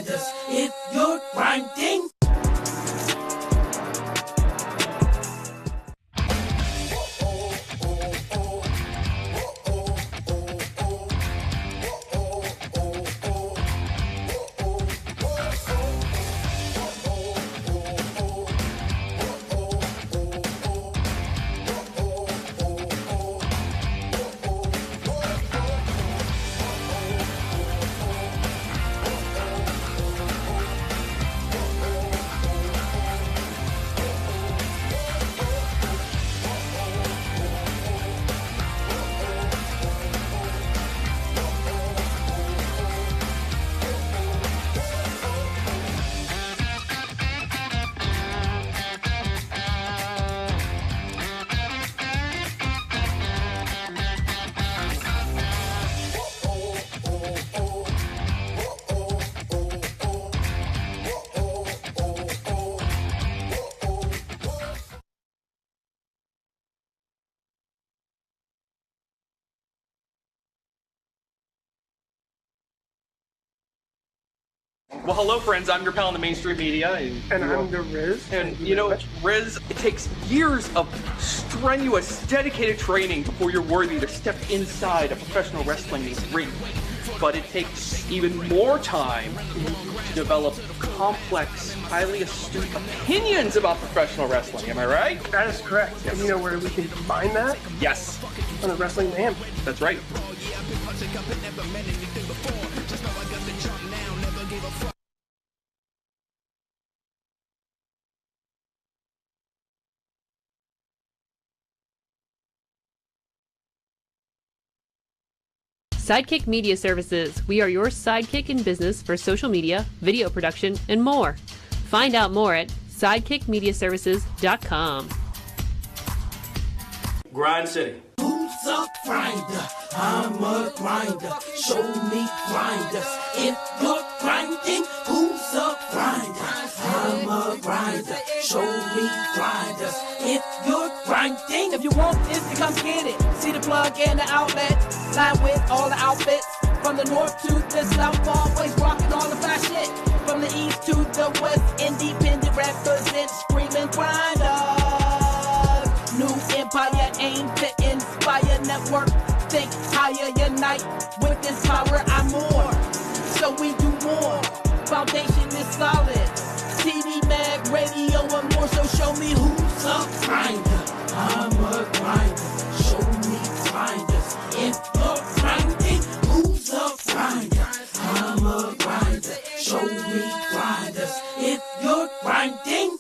grinders. If you're grinding. Well, hello, friends. I'm your pal in the mainstream media. And I'm the Riz. And you know, Riz, it takes years of strenuous, dedicated training before you're worthy to step inside a professional wrestling ring. But it takes even more time to develop complex, highly astute opinions about professional wrestling. Am I right? That is correct. Yes. And you know where we can combine that? Yes. On the Wrestling Man. That's right. Sidekick Media Services. We are your sidekick in business for social media, video production, and more. Find out more at sidekickmediaservices.com. Grind City. Who's a grinder? I'm a grinder. Show me grinders. If you're grinding, who's a grinder? I'm a grinder. Show me grinders. If you're grinding. If you want this, then come get it. See the plug and the outlet. Line with all the outfits. From the north to the south, always rocking all the fast shit. From the east to the west, independent represent screaming grinders. New empire aimed to inspire network. Think higher, unite with this power. I'm more, so we do more. Foundation is solid. TV, mag, radio, and more. So show me who's a grinder. I'm a grinder. Show me grinders. If you're grinding, who's a grinder? I'm a grinder. Show me grinders. If you're grinding.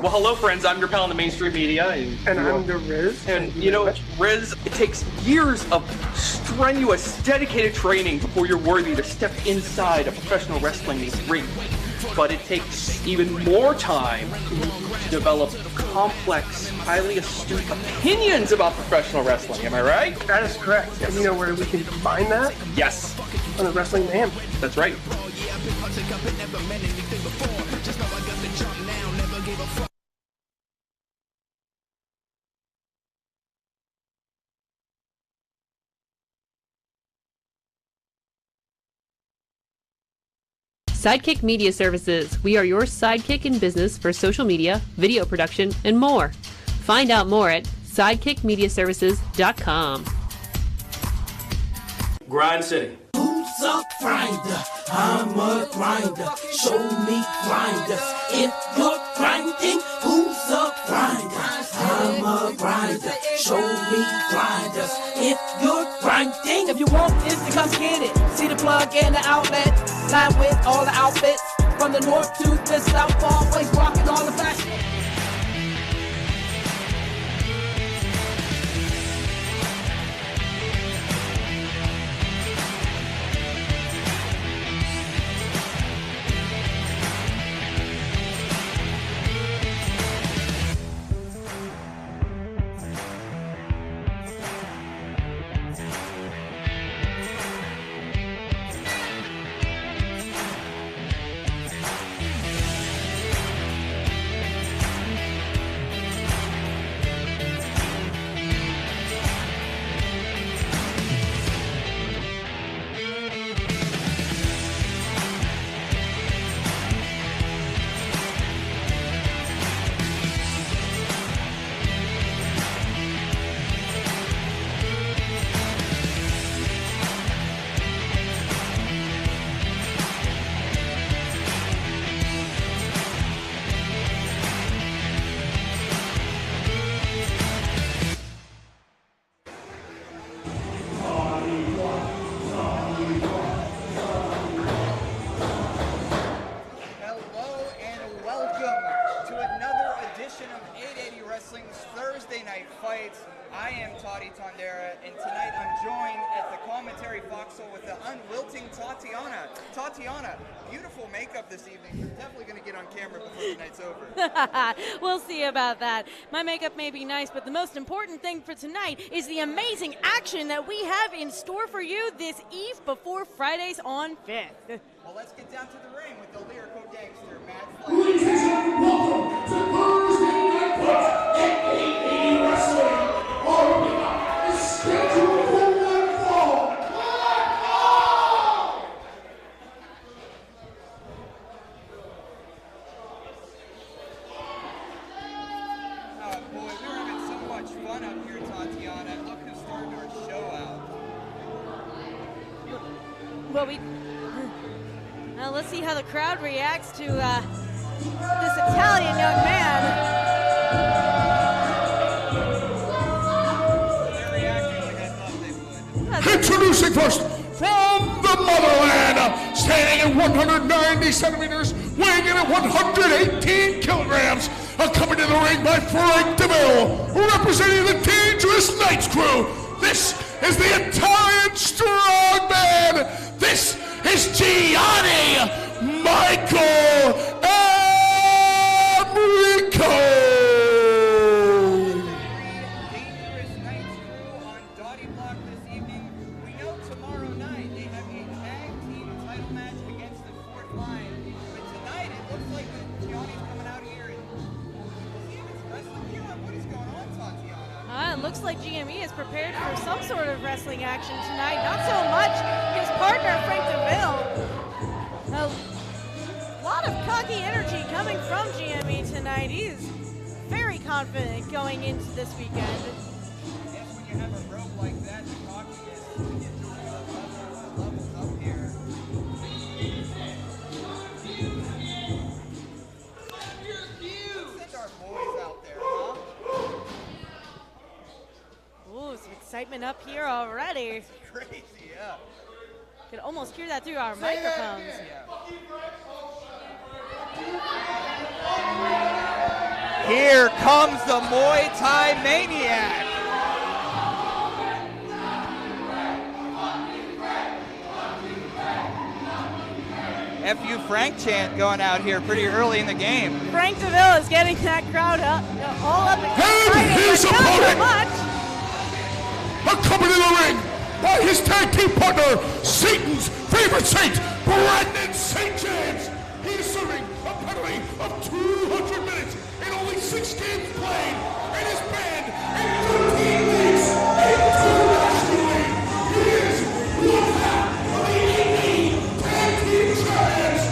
Well, hello, friends. I'm your pal in the mainstream media. And I'm the Riz. And you know, Riz, it takes years of strenuous, dedicated training before you're worthy to step inside a professional wrestling ring. But it takes even more time to develop complex, highly astute opinions about professional wrestling. Am I right? That is correct. Yes. And you know where we can combine that? Yes. On the Wrestling Man. That's right. Sidekick Media Services. We are your sidekick in business for social media, video production, and more. Find out more at sidekickmediaservices.com. Grind City. Who's a grinder? I'm a grinder. Show me grinders. If you're grinding, who's a grinder? I'm a grinder. Show me grinders. If you're grinding. If you want this, then come get it. See the plug and the outlet. Line with all the outfits. From the north to the south, always rocking all the fashion. We'll see about that. My makeup may be nice, but the most important thing for tonight is the amazing action that we have in store for you this eve before Fridays on 5th. Well, let's get down to the ring with the lyrical gangster, Matt. Ladies and gentlemen, welcome to Thursday Night Fight at IndyWrestling. Our winner is scheduled for one fall. Well, let's see how the crowd reacts to this Italian young man. They're reacting like I thought they would. Introducing first from the motherland, standing at 190 centimeters, weighing in at 118 kilograms, coming to the ring by Frank Deville, representing the Dangerous Knights crew. This is the Italian Strongman. This is Gianni Michael Enrico. Dangerous Knights crew on Dottie Block this evening. We know tomorrow night they have a tag team title match against the Fourth Line. But tonight it looks like Gianni's coming out here and see if it's wrestling here. What is going on, Tatiana? It looks like GME is prepared for some sort of wrestling action tonight. Not so much his partner, Frank Deville. A lot of cocky energy coming from GME tonight. He is very confident going into this weekend. Yes, when you have a rope like that, the cockiness levels up here. Send our boys out there, huh? Ooh, some excitement up here already. Crazy, yeah. Could almost hear that through our microphones. Here comes the Muay Thai Maniac. F.U. Frank chant going out here pretty early in the game. Frank Deville is getting that crowd up, all up and his but not so opponent. much. Coming to the ring by his tag team partner, Satan's favorite saint, Brandon St. James. He is serving a penalty of 200 minutes in only 6 games played, and is banned in 13 weeks internationally. He is one half of the Indy Tag Team Champions,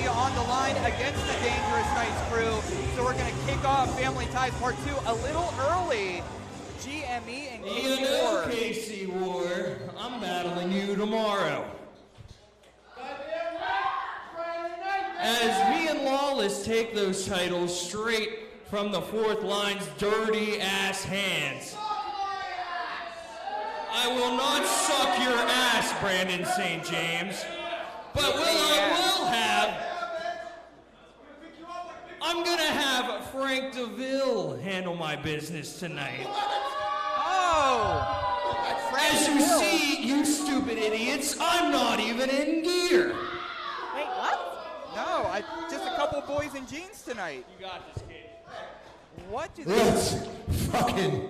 be on the line against the Dangerous Knights crew. So we're going to kick off Family Ties Part 2 a little early. GME and Casey Warr. Casey Warr, I'm battling you tomorrow. As me and Lawless take those titles straight from the fourth line's dirty ass hands. I will not suck your ass, Brandon St. James, but I'm gonna have Frank Deville handle my business tonight. Oh! As you see, you stupid idiots, I'm not even in gear. Wait, what? No, just a couple boys in jeans tonight. You got this, kid. What do they... Let's fucking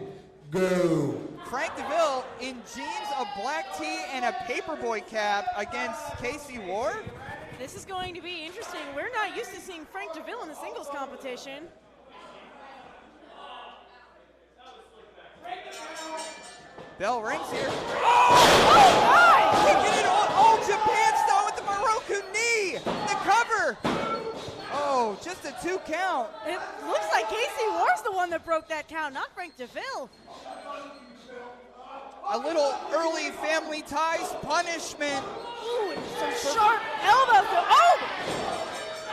go. Frank Deville in jeans, a black tee, and a paperboy cap against Casey Warr? This is going to be interesting. We're not used to seeing Frank Deville in the singles competition. Bell rings here. Oh my! Kicking it on All Japan style with the Moroku knee. The cover. Oh, just a 2 count. It looks like Casey Warr's the one that broke that count, not Frank Deville. A little early Family Ties punishment. Ooh, and some sharp elbows. Oh!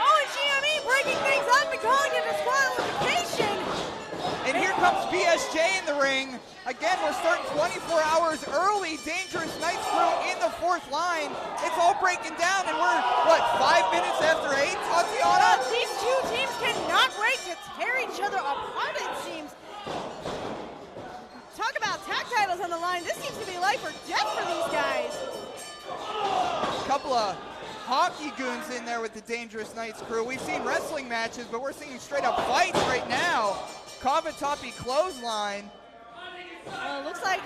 Oh, and GME breaking things up and calling it a disqualification. And here comes BSJ in the ring. Again, we're starting 24 hours early. Dangerous Knights crew in the fourth line. It's all breaking down, and we're, what, 5 minutes after 8, Tatiana? These two teams cannot wait to tear each other apart, it seems. Talk about tag titles on the line. This seems to be life or death for these guys. A couple of hockey goons in there with the Dangerous Knights crew. We've seen wrestling matches, but we're seeing straight up fights right now. Kawatopi clothesline. Well, it looks like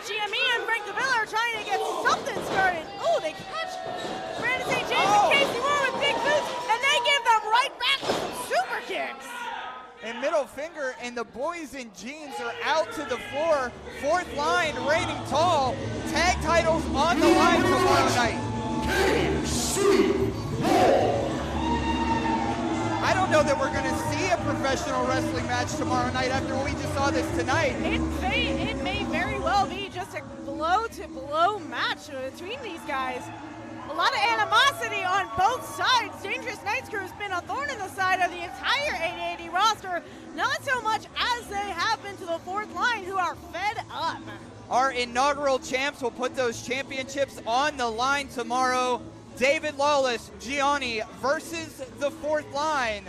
GME and Frank Deville are trying to get something started. Oh, they catch Brandon St. James and Casey Warr with big boots, and they give them right back with some super kicks. And middle finger, and the boys in jeans are out to the floor. Fourth line reigning tall. Tag titles on the line tomorrow night. I don't know that we're going to see a professional wrestling match tomorrow night after we just saw this tonight. It may very well be just a blow-to-blow match between these guys. A lot of animosity on both sides. Dangerous Knights crew has been a thorn in the side of the entire 880 roster, not so much as they have been to the fourth line, who are fed up. Our inaugural champs will put those championships on the line tomorrow. David Lawless, Gianni versus the fourth line.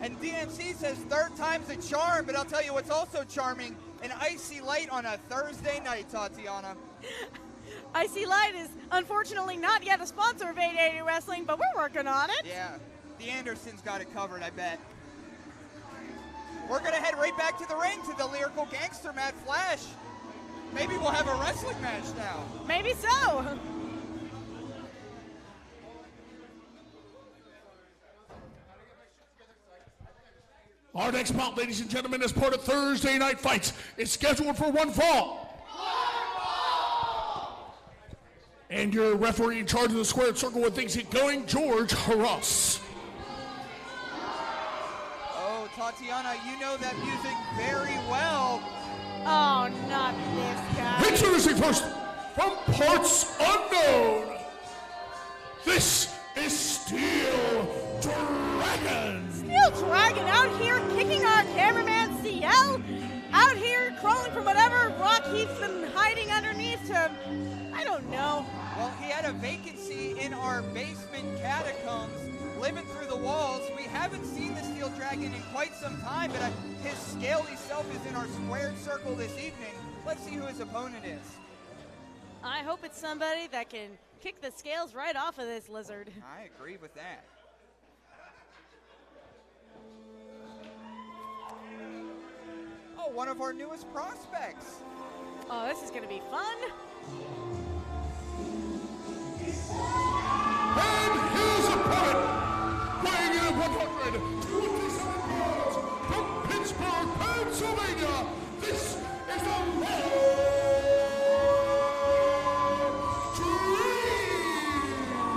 And DMC says third time's a charm, but I'll tell you what's also charming, an icy light on a Thursday night, Tatiana. Icy Light is unfortunately not yet a sponsor of 880 Wrestling, but we're working on it. Yeah, the Andersons got it covered, I bet. We're gonna head right back to the ring to the lyrical gangster Matt Flash. Maybe we'll have a wrestling match now. Maybe so. Our next bout, ladies and gentlemen, is part of Thursday Night Fights. It's scheduled for one fall. And your referee in charge of the squared circle when things get going, George Haras. Oh, Tatiana, you know that music very well. Oh, not this guy. Introducing first, from parts unknown, this is Steel Dragon. Steel Dragon out here kicking our cameraman CL, out here crawling from whatever rock he's been hiding underneath to, I don't know. Well, he had a vacancy in our basement catacombs, living through the walls. We haven't seen the Steel Dragon in quite some time, but his scaly self is in our squared circle this evening. Let's see who his opponent is. I hope it's somebody that can kick the scales right off of this lizard. I agree with that. Oh, one of our newest prospects. Oh, this is going to be fun. And his opponent, weighing in at 127 pounds, from Pittsburgh, Pennsylvania, this is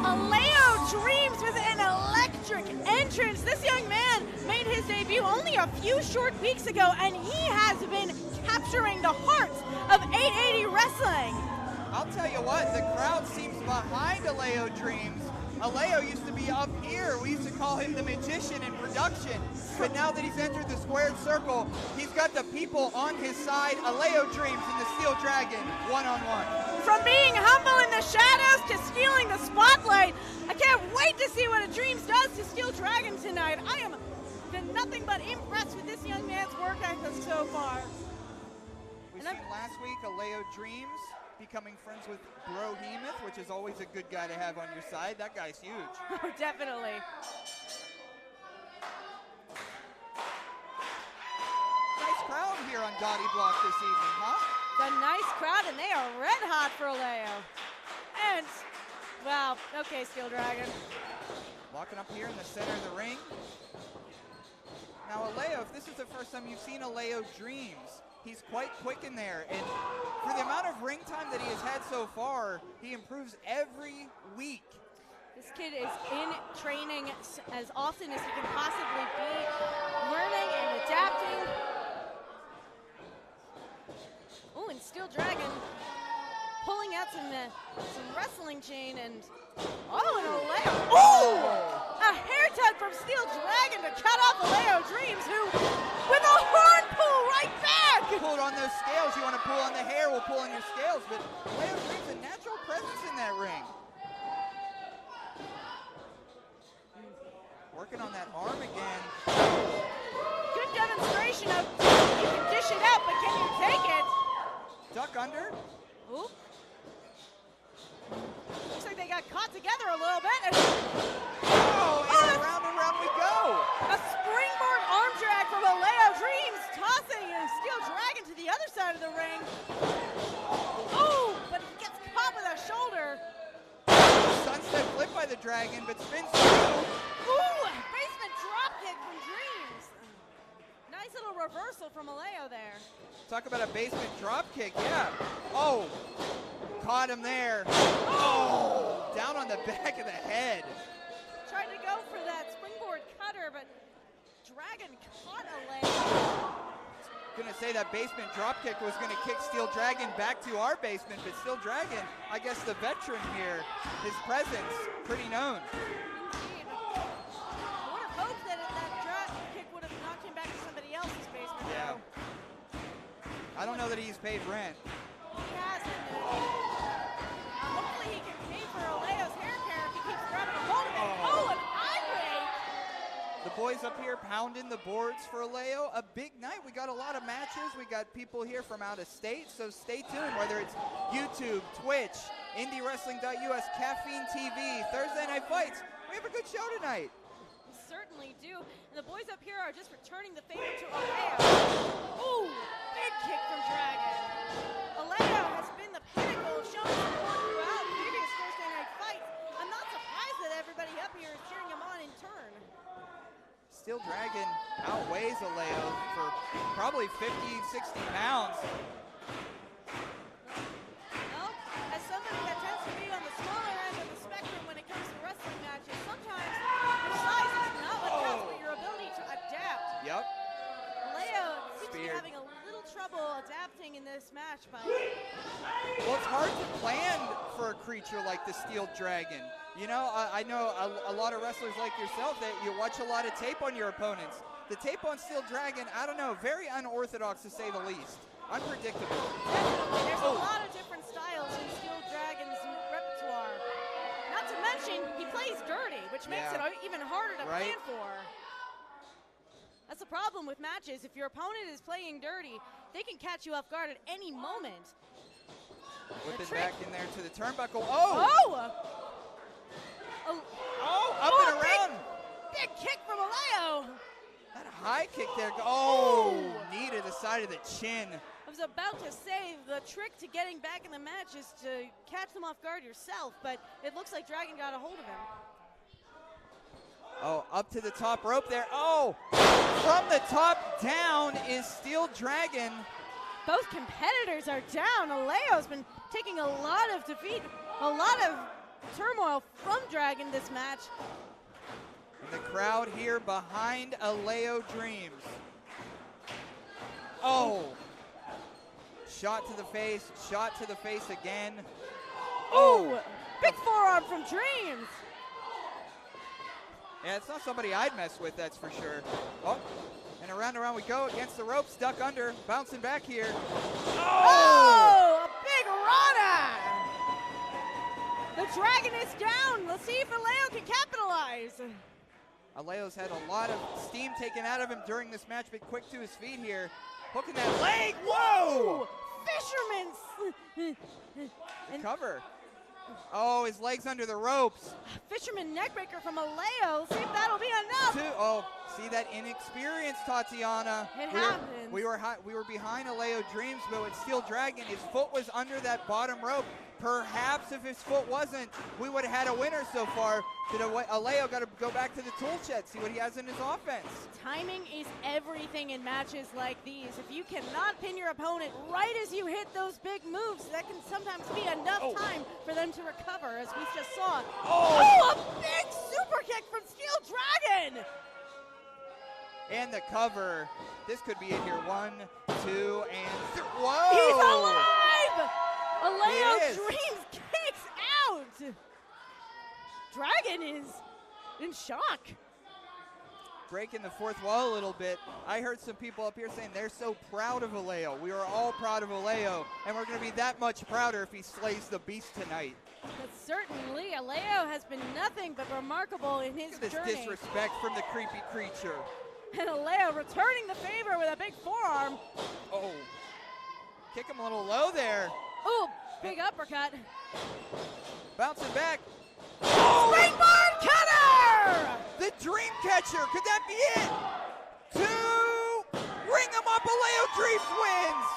Alao Alao Dreams with an electric entrance. This young man made his debut only a few short weeks ago, and he has been capturing the hearts of 880 Wrestling. I'll tell you what, the crowd seems behind Alao Dreams. Alao used to be up here. We used to call him the magician in production. But now that he's entered the squared circle, he's got the people on his side. Alao Dreams and the Steel Dragon, one-on-one. From being humble in the shadows to stealing the spotlight, I can't wait to see what a Dreams does to Steel Dragon tonight. I am been nothing but impressed with this young man's work ethic so far. We've seen last week Alao Dreams becoming friends with Brothemoth, which is always a good guy to have on your side. That guy's huge. Oh, definitely. Nice crowd here on Dottie Block this evening, huh? It's a nice crowd, and they are red hot for Alao. And, wow, okay, Steel Dragon. Walking up here in the center of the ring. Now, Alao, if this is the first time you've seen Alao Dreams, he's quite quick in there, and for the amount of ring time that he has had so far, he improves every week. This kid is in training as often as he can possibly be, learning and adapting. Oh, and Steel Dragon pulling out some wrestling chain, and oh, and Alao. Oh! A hair tug from Steel Dragon to cut off Alao Dreams, who, with a horn pull right back! Pull on those scales. You want to pull on the hair, we'll pull on your scales, but Alao Dreams a natural presence in that ring. Working on that arm again. Good demonstration of you can dish it out, but can you take it? Duck under. Ooh. Looks like they got caught together a little bit. And round and round we go. A springboard arm drag from Alao Dreams, tossing Steel Dragon to the other side of the ring. Oh, but he gets caught with a shoulder. Sunset flip by the Dragon, but spins through. Ooh, basement dropkick from Dreams. Nice little reversal from Alao there. Talk about a basement dropkick, yeah. Oh, caught him there. Oh, down on the back of the head. Tried to go for that springboard cutter, but Dragon caught Alao. Gonna say that basement dropkick was gonna kick Steel Dragon back to our basement, but Steel Dragon, I guess the veteran here, his presence, pretty known. Indeed. I would have hoped that drop kick would have knocked him back to somebody else's basement. Yeah. I don't know that he's paid rent. He hasn't. Hopefully he can pay for Alao's hair care if he keeps grabbing a hold of it. Oh, an eye rake! The boys up here pounding the boards for Alao. A big night. We got a lot of matches. We got people here from out of state, so stay tuned. Whether it's YouTube, Twitch, IndyWrestling.us, Caffeine TV, Thursday Night Fights. We have a good show tonight. We certainly do. And the boys up here are just returning the favor to Alao. Ooh, big kick from Dragon. Alao has been the pinnacle of showing support throughout previous Thursday Night Fights. I'm not surprised that everybody up here is cheering him on in turn. Steel Dragon outweighs Alao for probably 50, 60 pounds. Well, as somebody that tends to be on the smaller end of the spectrum when it comes to wrestling matches, sometimes your size is not what counts, but your ability to adapt. Yep. Alao seems to be Speared. having a little trouble adapting in this match, but Well, it's hard to plan for a creature like the Steel Dragon. You know, I know a lot of wrestlers like yourself that you watch a lot of tape on your opponents. The tape on Steel Dragon, I don't know, very unorthodox to say the least. Unpredictable. definitely there's a lot of different styles in Steel Dragon's repertoire. Not to mention, he plays dirty, which makes it even harder to plan for. That's the problem with matches. If your opponent is playing dirty, they can catch you off guard at any moment. Whipping back in there to the turnbuckle. Oh! Up and around. Big kick from Alao. That high kick there. Oh, knee to the side of the chin. I was about to say the trick to getting back in the match is to catch them off guard yourself, but it looks like Dragon got a hold of him. Oh, up to the top rope there. Oh, from the top down is Steel Dragon. Both competitors are down. Alao's been taking a lot of defeat, a lot of turmoil from Dragon this match. And the crowd here behind Alao Dreams. Oh! Shot to the face again. Oh! Big forearm from Dreams. Yeah, it's not somebody I'd mess with, that's for sure. Oh, and around we go against the ropes, duck under, bouncing back here. Oh! A big Rana! The Dragon is down. Let's see if Alao can capitalize. Alao's had a lot of steam taken out of him during this match, but quick to his feet here. Hooking that leg, whoa! Fisherman's. The cover. Oh, his leg's under the ropes. Fisherman neckbreaker from Alao. See if that'll be enough. Oh, see that inexperience, Tatiana. It happens. We were behind Alao Dreams, but with Steel Dragon, his foot was under that bottom rope. Perhaps if his foot wasn't, we would have had a winner so far. Alao got to go back to the tool shed, see what he has in his offense. Timing is everything in matches like these. If you cannot pin your opponent right as you hit those big moves, that can sometimes be enough time for them to recover, as we just saw. Oh, a big super kick from Steel Dragon! And the cover. This could be it here. 1, 2, and 3. Whoa! He's alive! Alao Dreams kicks out! Dragon is in shock. Breaking the fourth wall a little bit. I heard some people up here saying they're so proud of Alao. We are all proud of Alao, and we're going to be that much prouder if he slays the beast tonight. But certainly, Alao has been nothing but remarkable in his Look at journey. this disrespect from the creepy creature. And Alao returning the favor with a big forearm. Oh, kick him a little low there. Oh, big uppercut. Bouncing back. Springboard cutter! The dream catcher, could that be it? 2, ring him up, Alao Dreams wins.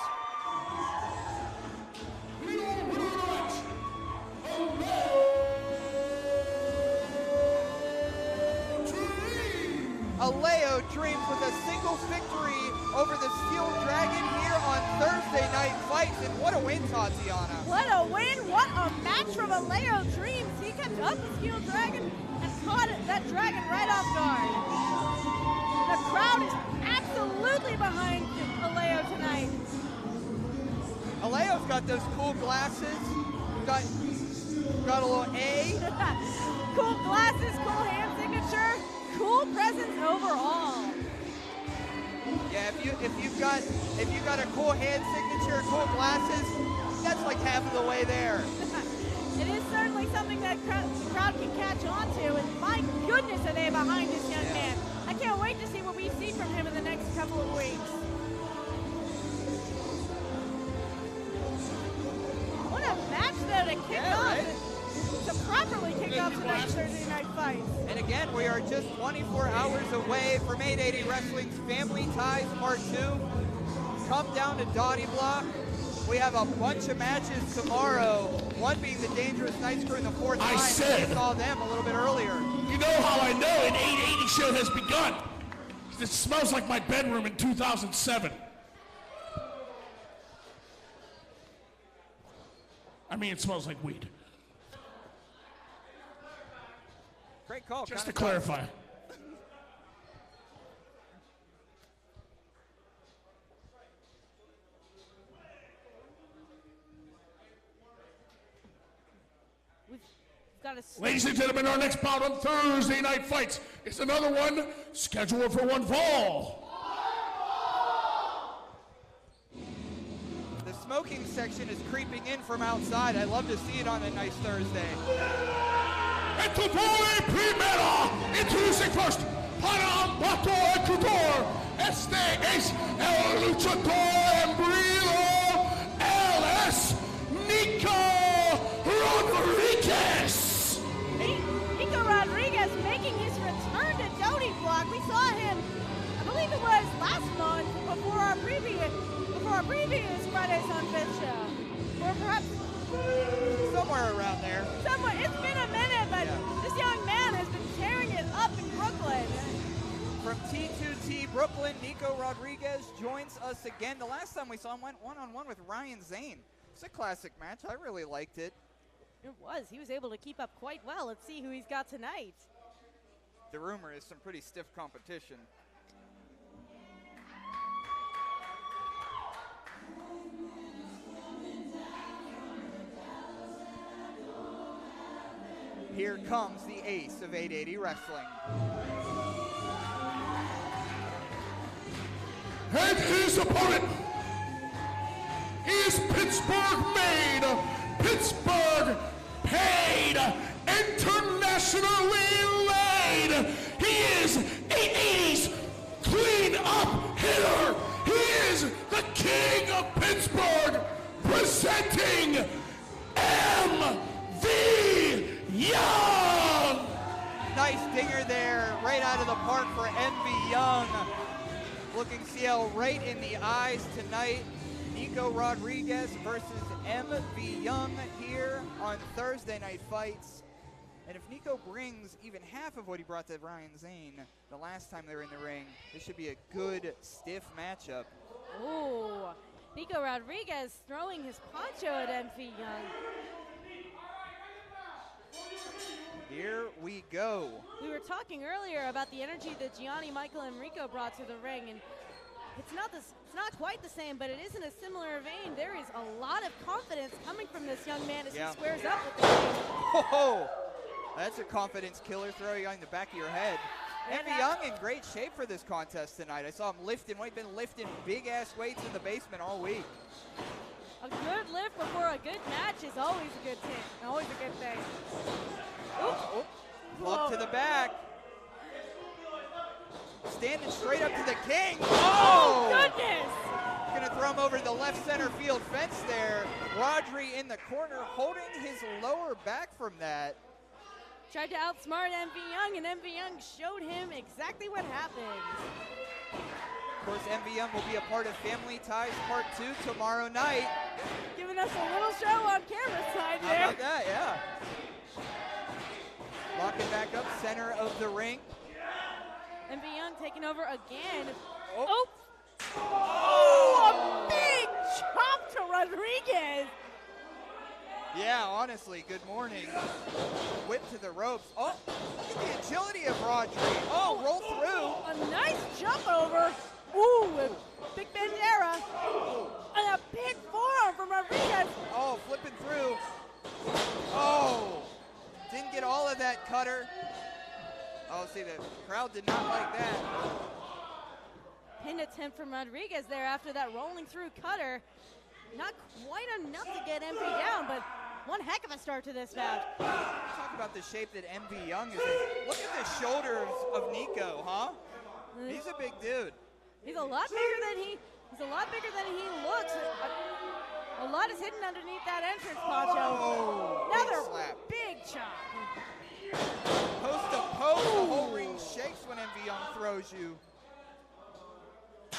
Alao Dreams with a single victory over the Steel Dragon here on Thursday Night Fights, and what a win, Tatiana. What a win, what a match from Alao Dreams. He kept up the Steel Dragon and caught that dragon right off guard. The crowd is absolutely behind Alao tonight. Alao's got those cool glasses. Got a little A. Cool glasses, cool hand signature, cool presence overall. Yeah, if you've got a cool hand signature, cool glasses, that's like half of the way there. It is certainly something that the crowd can catch on to, and my goodness are they behind this young man. I can't wait to see what we see from him in the next couple of weeks. What a match, though, to kick off. Right? To properly kick off tonight's Thursday Night Fights. And again, we are just 24 hours away from 880 Wrestling's Family Ties Part 2. Come down to Dottie Block. We have a bunch of matches tomorrow, one being the Dangerous Nights Crew in the fourth line. We saw them a little bit earlier. You know how I know an 880 show has begun? It smells like my bedroom in 2007. I mean, it smells like weed. Great call. Just to clarify. Ladies and gentlemen, our next bout on Thursday Night Fights is another one scheduled for one fall. The smoking section is creeping in from outside. I love to see it on a nice Thursday. And to volley primera, introducing first, para Ambato Ecuador, este es el luchador embrido, LS Nico Rodriguez. Nico Rodriguez making his return to Dottie Block. We saw him, I believe it was last month, before our previous Fridays on Fifth show. Or perhaps somewhere around there. Somewhere. It's been a minute, but this young man has been tearing it up in Brooklyn. From T2T Brooklyn, Nico Rodriguez joins us again. The last time we saw him went one-on-one with Ryan Zane. It's a classic match. I really liked it. It was. He was able to keep up quite well. Let's see who he's got tonight. the rumor is some pretty stiff competition. Here comes the ace of 880 Wrestling. And his opponent is Pittsburgh made, Pittsburgh paid, internationally laid. He is 880's clean up hitter. He is the king of Pittsburgh, presenting MV Young. Nice dinger there, right out of the park for MV Young. Looking CL right in the eyes tonight. Nico Rodriguez versus MV Young here on Thursday Night Fights. And if Nico brings even half of what he brought to Ryan Zane the last time they were in the ring, this should be a good, stiff matchup. Ooh, Nico Rodriguez throwing his poncho at MV Young. Here we go. We were talking earlier about the energy that Gianni, Michael, and Rico brought to the ring, and it's not quite the same, but it is in a similar vein. There is a lot of confidence coming from this young man as he squares up with the king. Oh, that's a confidence killer, throwing on the back of your head. MV Young in great shape for this contest tonight. I saw him lifting, he's been lifting big-ass weights in the basement all week. A good lift before a good match is always a good thing, always a good thing. Oh, plug to the back. Standing straight up to the king. Oh, goodness! Gonna throw him over the left center field fence there. Rodri in the corner holding his lower back from that. Tried to outsmart MV Young, and MV Young showed him exactly what happened. Of course, MV Young will be a part of Family Ties Part 2 tomorrow night. Giving us a little show on camera side there. How about that, yeah. Locking back up, center of the ring. MV Young taking over again. Oh. Oh, a big chop to Rodriguez. Yeah, honestly, good morning. Whip to the ropes. Oh, look at the agility of Rodri. Oh, roll through. A nice jump over. Ooh, with big Bandera. And a big forearm from Rodriguez. Oh, flipping through. Oh, didn't get all of that cutter. Oh, see, the crowd did not like that. Pin attempt from Rodriguez there after that rolling through cutter. Not quite enough to get MV down, but one heck of a start to this match. Talk about the shape that MV Young is in. Look at the shoulders of Nico, huh? He's a big dude. He's a lot bigger than he looks. A lot is hidden underneath that entrance poncho. Oh, another slap. Big chop. Post to post, the whole ring shakes when MV Young throws you.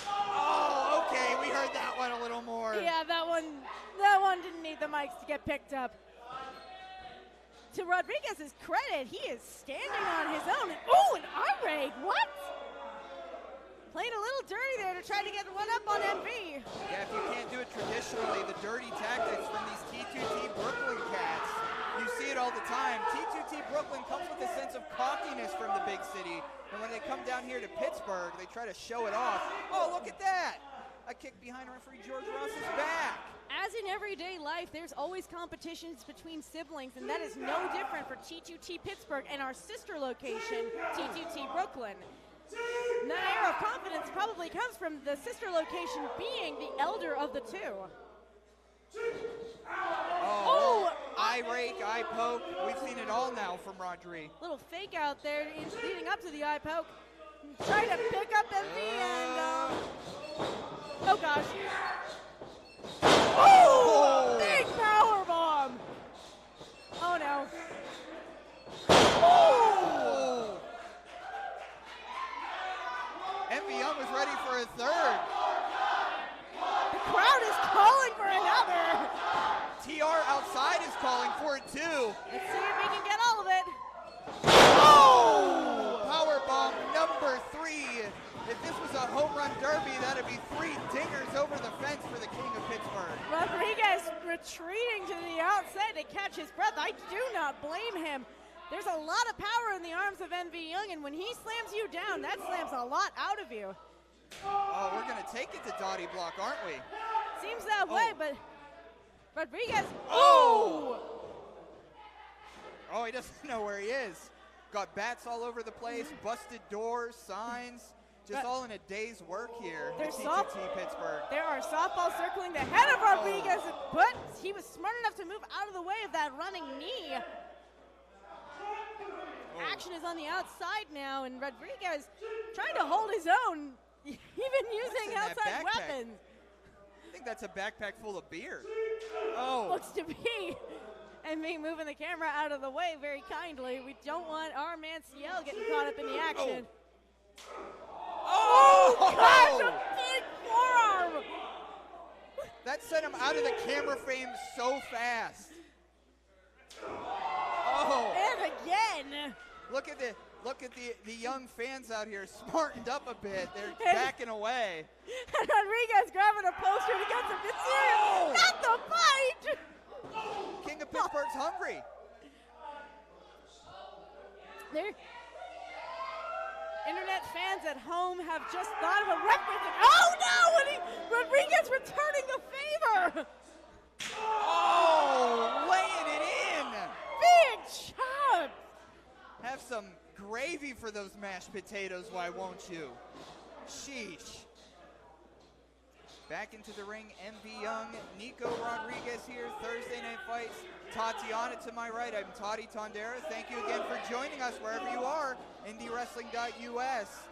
Oh, okay, we heard that one a little more. Yeah, that one didn't need the mics to get picked up. To Rodriguez's credit, he is standing on his own. Oh, an arm raid, what? Playing a little dirty there to try to get one up on MV. Yeah, if you can't do it traditionally, the dirty tactics from these T2T Brooklyn cats, you see it all the time. T2T Brooklyn comes with a sense of cockiness from the big city. And when they come down here to Pittsburgh, they try to show it off. Oh, look at that. A kick behind referee George Ross's back. As in everyday life, there's always competitions between siblings, and that is no different for T2T Pittsburgh and our sister location, T2T Brooklyn. That air of confidence probably comes from the sister location being the elder of the two. Oh, eye rake, eye poke. We've seen it all now from Rodri. Little fake out there leading up to the eye poke. Trying to pick up MV and, oh gosh. Oh! Big power bomb! Oh no. Oh! MV Young was ready for a third. The crowd is calling for another. TR outside is calling for it too. Let's see if he can get all of it. Oh! Powerbomb number 3. If this was a home run derby, that'd be 3 dingers over the fence for the king of Pittsburgh. Rodriguez retreating to the outside to catch his breath. I do not blame him. There's a lot of power in the arms of MV Young, and when he slams you down, that slams a lot out of you. Oh, we're going to take it to Dottie Block, aren't we? Seems that way, but Rodriguez. Oh! Oh, he doesn't know where he is. Got bats all over the place, busted doors, signs, just all in a day's work here at T2T Pittsburgh. There are softballs circling the head of Rodriguez, but he was smart enough to move out of the way of that running knee. Action is on the outside now, and Rodriguez trying to hold his own, even using outside weapons. I think that's a backpack full of beer. Oh. Looks to be. And me moving the camera out of the way very kindly. We don't want our man CL getting caught up in the action. Oh! Gosh, a big forearm! That sent him out of the camera frame so fast. Oh! And again! Look at the young fans out here smartened up a bit. They're backing away. And Rodriguez grabbing a poster to get some material. Not the fight! King of Pittsburgh's hungry. There. Internet fans at home have just thought of a reference. Oh no! Rodriguez returning the favor! Oh, laying it in! Big chop! Have some gravy for those mashed potatoes, why won't you? Sheesh. Back into the ring, MV Young, Niko Rodriguez here, Thursday Night Fights. Tatiana to my right, I'm Toddy Tondera. Thank you again for joining us wherever you are, IndyWrestling.us.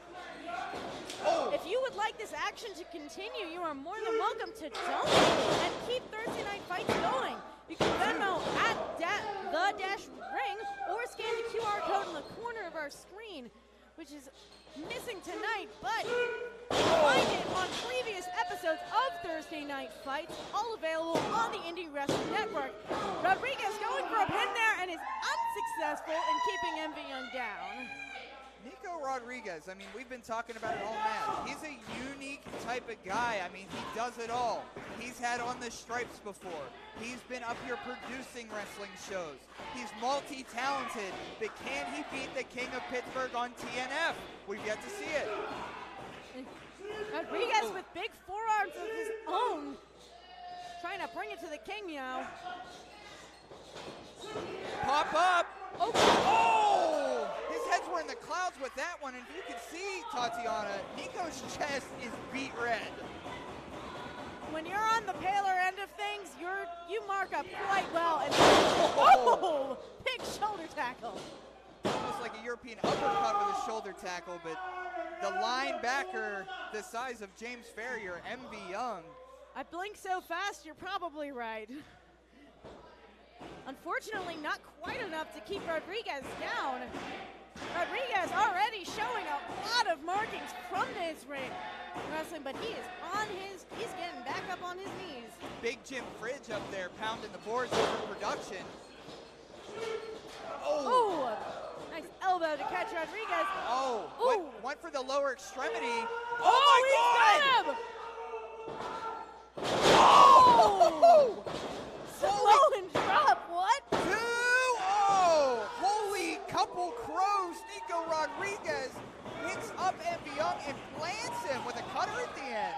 Oh! If you would like this action to continue, you are more than welcome to donate and keep Thursday Night Fights going. You can Venmo at the-ring or scan the QR code in the corner of our screen, which is missing tonight, but find it on previous episodes of Thursday Night Fights, all available on the Indie Wrestling Network. Rodriguez going for a pin there and is unsuccessful in keeping MV Young down. Niko Rodriguez, I mean, we've been talking about it all match. He's a unique type of guy. I mean, he does it all. He's had on the stripes before. He's been up here producing wrestling shows. He's multi-talented, but can he beat the King of Pittsburgh on TNF? We've yet to see it. Rodriguez with big forearms of his own, trying to bring it to the King now. Pop up. Oh! His heads were in the clouds with that one, and you can see, Tatiana, Niko's chest is beat red. When you're on the paler end of things, you mark up quite well. And oh, big shoulder tackle. Almost like a European uppercut with a shoulder tackle, but the linebacker the size of James Ferrier, MV Young. I blink so fast, you're probably right. Unfortunately, not quite enough to keep Rodriguez down. Rodriguez already showing a lot of markings from this ring wrestling, but he's getting back up on his knees. Big Jim Fridge up there pounding the boards for production. Oh! Nice elbow to catch Rodriguez. Oh, went for the lower extremity. Oh my God! Oh! Samoan drop, what? Holy couple crows. Niko Rodriguez picks up MV Young and plants him with a cutter at the end.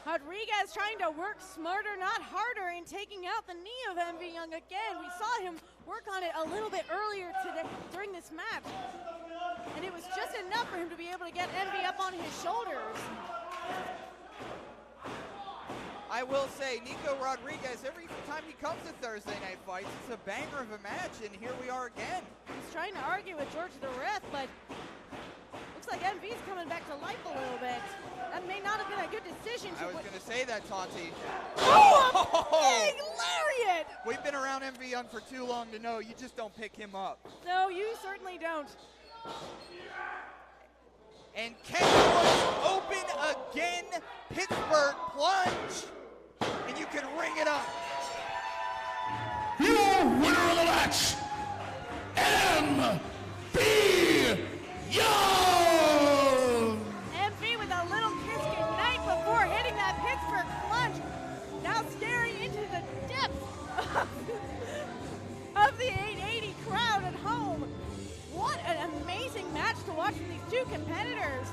Rodriguez trying to work smarter, not harder, in taking out the knee of MV Young again. We saw him work on it a little bit earlier today during this match, and it was just enough for him to be able to get MV up on his shoulders. I will say, Niko Rodriguez, every time he comes to Thursday Night Fights, it's a banger of a match, and here we are again. He's trying to argue with George the Ref, but looks like MV's coming back to life a little bit. That may not have been a good decision. I was going to say that, Tati. Oh, big lariat! We've been around MV Young for too long to know you just don't pick him up. No, you certainly don't. And Kenny open again. Pittsburgh plunge. And you can ring it up. Your winner of the match, MV Young! MV with a little kiss goodnight before hitting that Pittsburgh plunge. Now staring into the depths of the 880 crowd at home. years.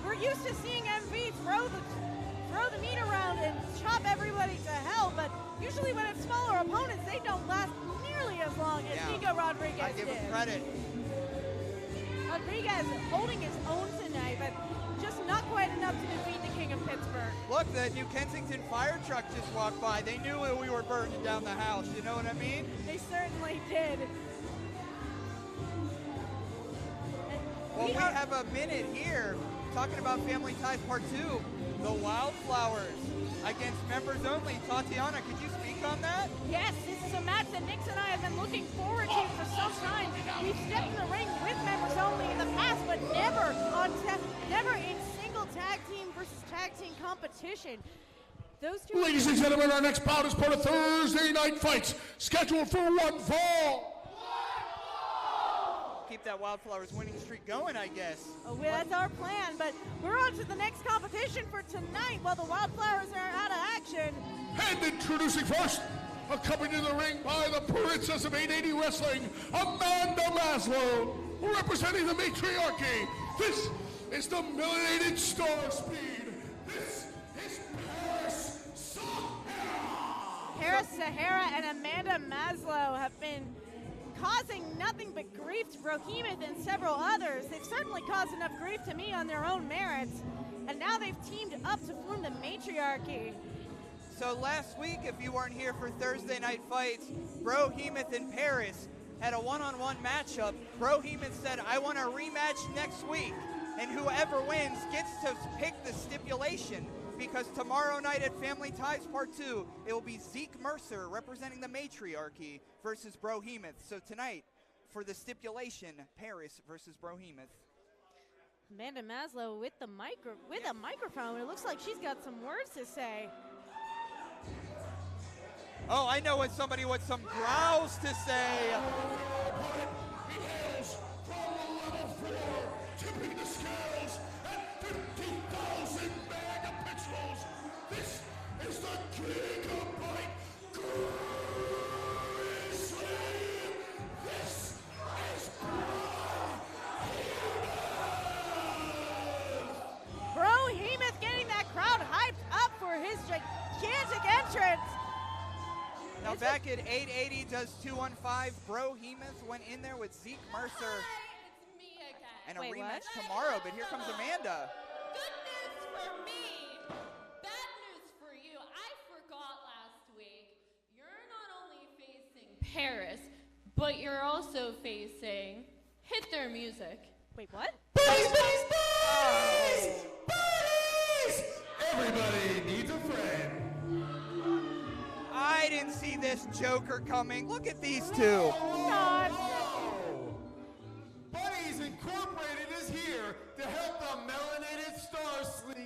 We're used to seeing MV throw the meat around and chop everybody to hell, but usually when it's smaller opponents, they don't last nearly as long as Nico Rodriguez I give did. him credit. Rodriguez holding his own tonight, but just not quite enough to defeat the King of Pittsburgh. Look, the New Kensington fire truck just walked by. They knew we were burning down the house, you know what I mean? They certainly did. Well, we have a minute here talking about Family Ties Part 2, the Wildflowers against members only. Tatiana, could you speak on that? Yes, this is a match that Nix and I have been looking forward to for some time. We've stepped in the ring with members only in the past, but never in single tag team versus tag team competition. Those two. Ladies and gentlemen, our next bout is part of Thursday Night Fights, scheduled for one fall. Keep that Wildflowers winning streak going, I guess. Oh, well, that's our plan, but we're on to the next competition for tonight while the Wildflowers are out of action. And introducing first, accompanied in the ring by the Princess of 880 Wrestling, Amanda Maslow, representing the matriarchy. This is the Melanated Star Speed. This is Paris Sahara. Paris Sahara and Amanda Maslow have been causing nothing but grief to Brothemoth and several others. They've certainly caused enough grief to me on their own merits, and now they've teamed up to form the matriarchy. So last week, if you weren't here for Thursday Night Fights, Brothemoth and Paris had a one-on-one matchup. Brothemoth said, I want a rematch next week, and whoever wins gets to pick the stipulation, because tomorrow night at Family Ties Part 2, it will be Zeke Mercer representing the matriarchy versus Brothemoth. So tonight, for the stipulation, Paris versus Brothemoth. Amanda Maslow with a microphone. It looks like she's got some words to say. Oh, I know somebody with some growls to say. He hails from level 4, tipping the scales at 50,000 megapixels. This is the Gigabyte Grizzly. This is Brothemoth getting that crowd hyped up for his gigantic entrance. Now back at 880 does 215. Brothemoth went in there with Zeke Mercer. Hi, it's me again. And a Wait, rematch what? tomorrow, but here comes Amanda. Good news for me. Bad news for you. I forgot last week. You're not only facing Paris, but you're also facing Hit Their Music. Wait, what? Buddies, buddies, buddies! Buddies! Everybody needs a friend. I didn't see this Joker coming. Look at these two. God. Buddies Incorporated is here to help the Melanated Star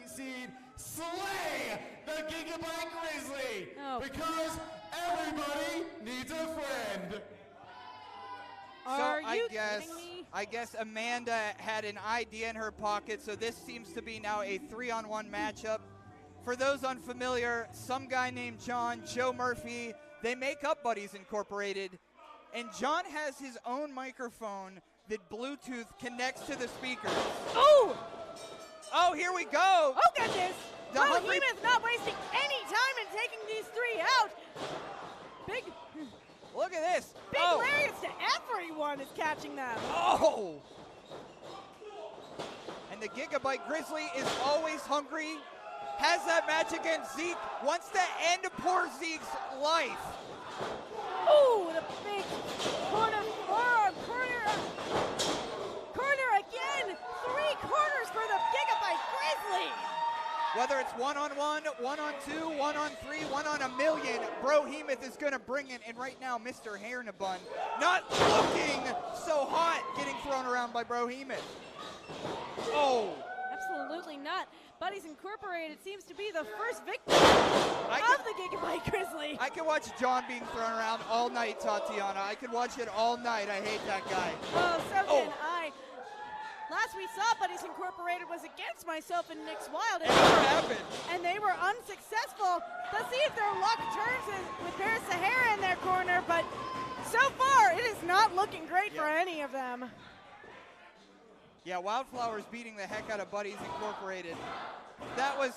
Seed slay the Gigabyte Grizzly. Oh. Because everybody needs a friend. Are so you kidding me? I guess Amanda had an idea in her pocket, so this seems to be now a 3-on-1 matchup. For those unfamiliar, some guy named John, Joe Murphy, they make up Buddies Incorporated, and John has his own microphone that Bluetooth connects to the speakers. Oh! Oh, here we go! Oh, goodness! The hungry- Brothemoth not wasting any time in taking these three out. Big Look at this. lariats to everyone is catching them. Oh! And the Gigabyte Grizzly is always hungry. Has that match against Zeke. Wants to end poor Zeke's life. Oh, the big corner forearm. Corner again. 3 corners for the Gigabyte Grizzly. Whether it's 1-on-1, 1-on-2, 1-on-3, 1-on-a-million, Brothemoth is going to bring it. And right now, Mr. Hair in a Bun not looking so hot, getting thrown around by Brothemoth. Oh. Absolutely not. Buddies Incorporated seems to be the first victim of the Gigabyte Grizzly. I can watch John being thrown around all night, Tatiana. I could watch it all night. I hate that guy. Oh, so can I. Last we saw Buddies Incorporated was against myself and Nick's Wild. It never happened. And they were unsuccessful. Let's see if their luck turns with Paris Sahara in their corner, but so far it is not looking great for any of them. Yeah, Wildflowers beating the heck out of Buddies Incorporated. That was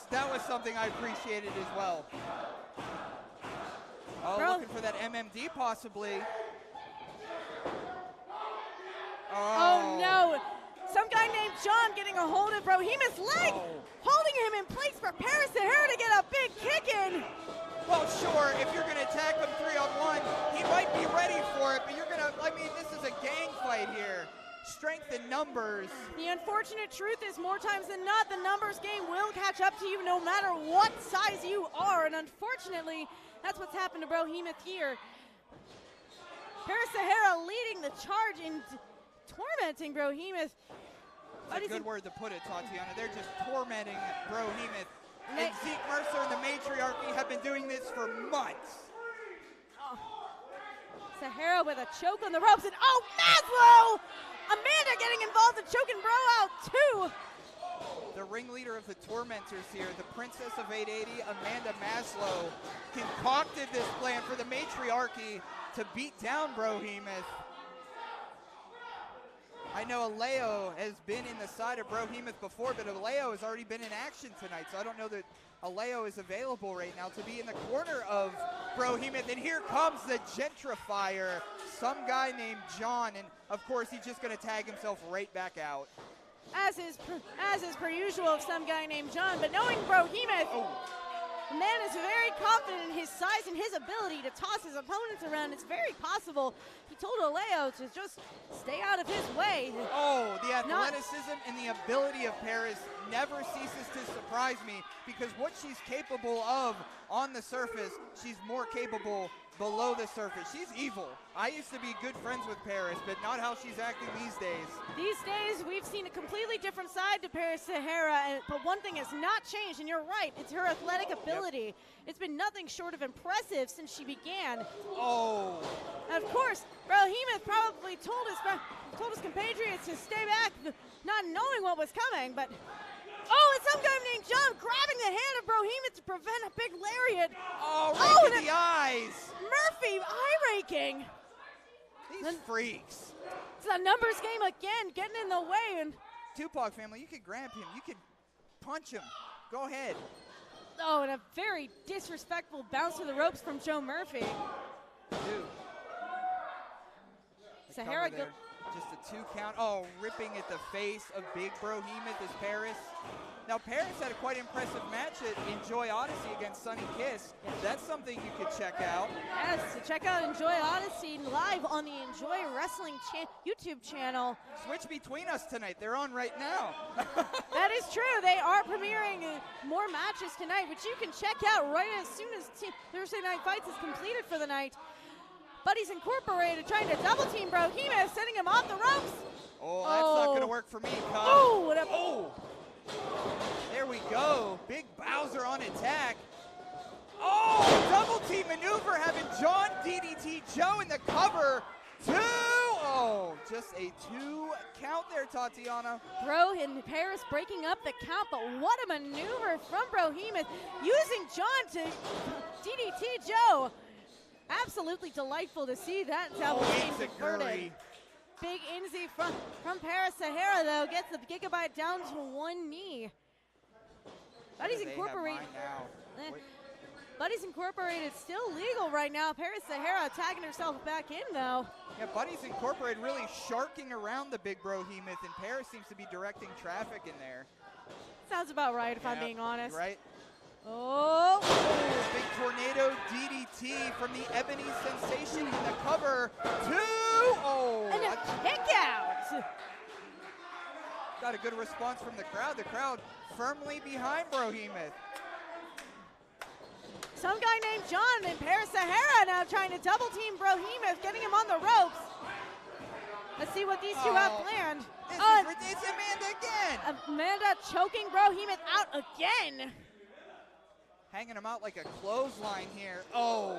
something I appreciated as well. Oh, looking for that MMD possibly. Oh no! Some guy named John getting a hold of Brothemoth's leg, holding him in place for Paris Sahara to get a big kick in. Well, sure, if you're going to attack him 3-on-1, he might be ready for it, but you're going to, I mean, this is a gang fight here. Strength in numbers. The unfortunate truth is more times than not, the numbers game will catch up to you no matter what size you are, and unfortunately, that's what's happened to Brothemoth here. Paris Sahara leading the charge in tormenting Brothemoth. That's a good word to put it, Tatiana. They're just tormenting Brothemoth. And Zeke Mercer and the matriarchy have been doing this for months. Oh. Sahara with a choke on the ropes, and Maslow! Amanda getting involved and choking Bro out too. The ringleader of the Tormentors here, the Princess of 880, Amanda Maslow, concocted this plan for the matriarchy to beat down Brothemoth. I know Alao has been in the side of Brothemoth before, but Alao has already been in action tonight, so I don't know that Alao is available right now to be in the corner of Brothemoth. And here comes the gentrifier, some guy named John, and of course he's just going to tag himself right back out. As is per usual of some guy named John, but knowing Brothemoth, the man is very confident in his size and his ability to toss his opponents around. It's very possible he told Alao to just stay out of his way. Oh, the athleticism and the ability of Paris never ceases to surprise me, because what she's capable of on the surface, she's more capable below the surface. She's evil. I used to be good friends with Paris, but not how she's acting these days. These days, we've seen a completely different side to Paris Sahara, but one thing has not changed, and you're right, it's her athletic ability. Yep. It's been nothing short of impressive since she began. Oh. And of course, Brothemoth probably told his compatriots to stay back, not knowing what was coming, but it's some guy named John grabbing the hand of Brothemoth to prevent a big lariat. Right in the eyes. Murphy eye raking. These freaks. It's a numbers game again, getting in the way. And Tupac family, you could grab him. You could punch him. Go ahead. Oh, and a very disrespectful bounce to the ropes from Joe Murphy. Dude. Sahara just a 2 count. Oh, ripping at the face of big Brothemoth is Paris. Now, Paris had a quite impressive match at Enjoy Odyssey against Sunny Kiss. That's something you could check out. Yes, so check out Enjoy Odyssey live on the Enjoy Wrestling YouTube channel. Switch between us tonight. They're on right now. That is true. They are premiering more matches tonight, which you can check out right as soon as Thursday Night Fights is completed for the night. Buddies Incorporated trying to double team Brothemoth, sending him off the ropes. Oh, that's not going to work for me, Cub. Oh, there we go. Big Bowser on attack. Oh, double team maneuver, having John DDT Joe in the cover. 2. Oh, just a 2 count there, Tatiana. Bro and Paris breaking up the count, but what a maneuver from Brothemoth, using John to DDT Joe. Absolutely delightful to see that double team converted. Big Inzy from Paris Sahara, though, gets the Gigabyte down to 1 knee. Buddies Incorporated. Buddies Incorporated still legal right now. Paris Sahara tagging herself back in, though. Yeah, Buddies Incorporated really sharking around the big Brothemoth, and Paris seems to be directing traffic in there. Sounds about right, if I'm being honest. Right. Oh. Big tornado DDT from the Ebony Sensation in the cover. 2. Oh. And a kick out. Got a good response from the crowd. The crowd firmly behind Brothemoth. Some guy named John and Paris Sahara now trying to double team Brothemoth, getting him on the ropes. Let's see what these two have planned. It's Amanda again. Amanda choking Brothemoth out again. Hanging him out like a clothesline here. Oh.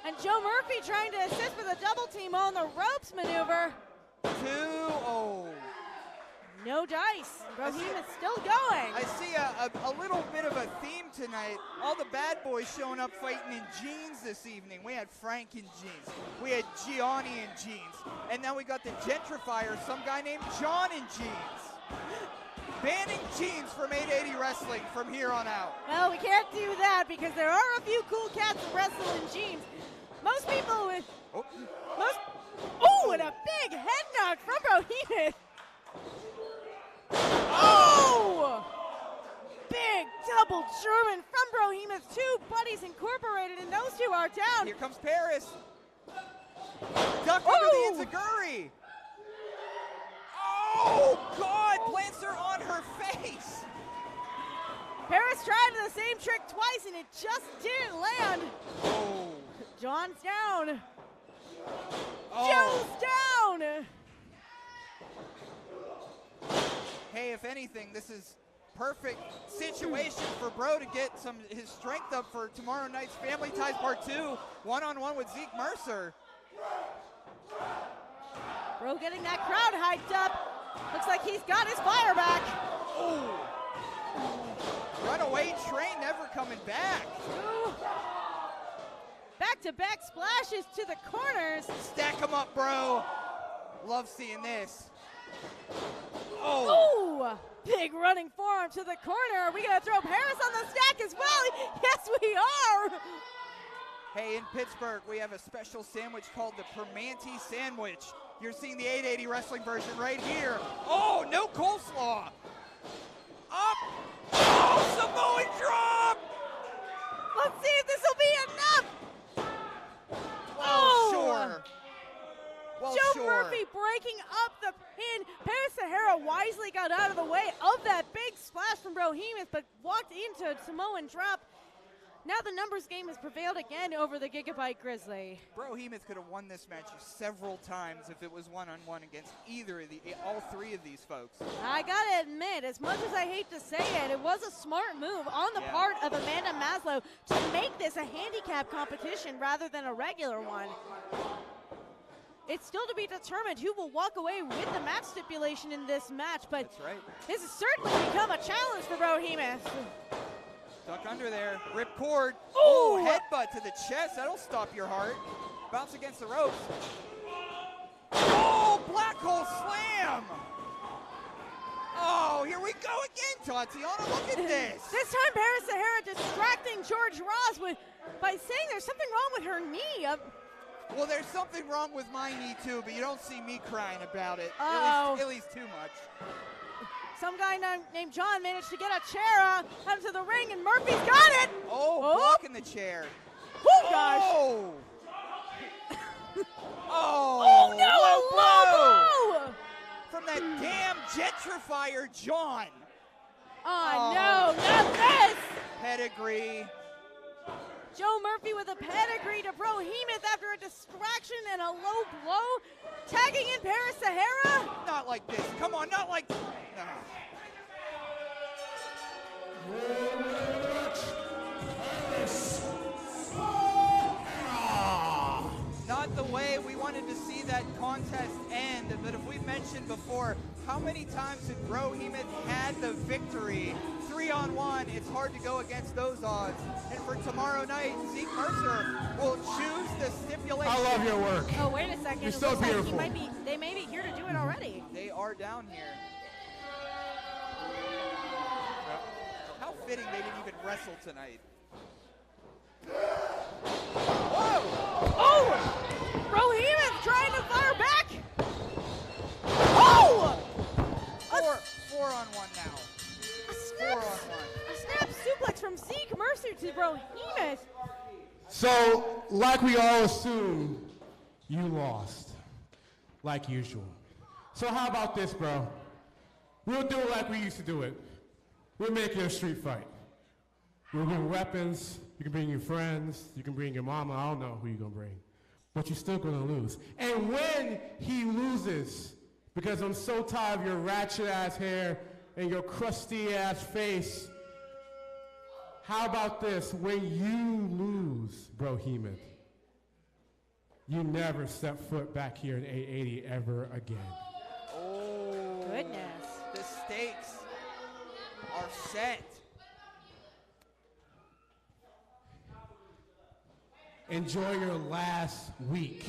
And Joe Murphy trying to assist with a double team on the ropes maneuver. 2. Oh. No dice. Brothemoth still going. I see a little bit of a theme tonight. All the bad boys showing up fighting in jeans this evening. We had Frank in jeans. We had Gianni in jeans. And now we got the gentrifier, some guy named John in jeans. Banning jeans from 880 Wrestling from here on out. Well, we can't do that because there are a few cool cats that wrestle in jeans. Most people with... Oh, and a big head knock from Brothemoth. Oh! Big double German from Brothemoth. Two buddies incorporated, and those two are down. Here comes Paris. Duck under the Enziguri. Oh, God! Plants her on her face. Paris tried the same trick twice, and it just didn't land. Oh. John's down. Oh. Joe's down. Hey, if anything, this is perfect situation for Bro to get his strength up for tomorrow night's Family Ties Part 2, one-on-one with Zeke Mercer. Bro getting that crowd hyped up. Looks like he's got his fire back. Oh. Runaway train never coming back. Back-to-back splashes to the corners. Stack them up, Bro. Love seeing this. Oh, big running forearm to the corner. Are we going to throw Paris on the stack as well? Yes, we are. Hey, in Pittsburgh, we have a special sandwich called the Permanente Sandwich. You're seeing the 880 Wrestling version right here. Oh, no coleslaw. Up. Oh, Samoan drop. Let's see if this will be enough. Well, sure. Well, Joe Murphy breaking up the pin. Paris Sahara wisely got out of the way of that big splash from Brothemoth, but walked into a Samoan drop. Now the numbers game has prevailed again over the Gigabyte Grizzly. Brothemoth could have won this match several times if it was one-on-one against all three of these folks. I gotta admit, as much as I hate to say it, it was a smart move on the part of Amanda Maslow to make this a handicap competition rather than a regular one. It's still to be determined who will walk away with the match stipulation in this match, but this has certainly become a challenge for Brothemoth. Duck under there, rip cord. Oh, headbutt to the chest, that'll stop your heart. Bounce against the ropes. Oh, black hole slam. Oh, here we go again, Tatiana, look at this. This time Paris Sahara distracting George Ross by saying there's something wrong with her knee. Well, there's something wrong with my knee too, but you don't see me crying about it. At least too much. Some guy named John managed to get a chair out to the ring, and Murphy's got it. Oh, blocking the chair. Oh, gosh. Oh. Oh, no, a low blow. From that damn gentrifier, John. Oh, no, not this. Pedigree. Joe Murphy with a pedigree to Brothemoth after a distraction and a low blow. Tagging in Paris Sahara. Not like this. Come on, not like... Not the way we wanted to see that contest end, but if we've mentioned before, how many times did Brothemoth had the victory? 3-on-1, it's hard to go against those odds. And for tomorrow night, Zeke Mercer will choose the stipulation. I love your work. Oh, wait a second. You're so beautiful. They may be here to do it already. They are down here. How fitting they didn't even wrestle tonight. Whoa! Oh! Brothemoth trying to fire back. Oh! 4-on-1 now. A snap suplex from Zeke Mercer to Brothemoth. So, like we all assumed, you lost, like usual. So how about this, bro? We'll do it like we used to do it. We'll make it a street fight. We'll bring weapons, you can bring your friends, you can bring your mama, I don't know who you're gonna bring. But you're still gonna lose. And when he loses, because I'm so tired of your ratchet ass hair and your crusty ass face, how about this? When you lose, Brothemoth, you never step foot back here in 880 ever again. Oh. Goodness. The stakes are set. Enjoy your last week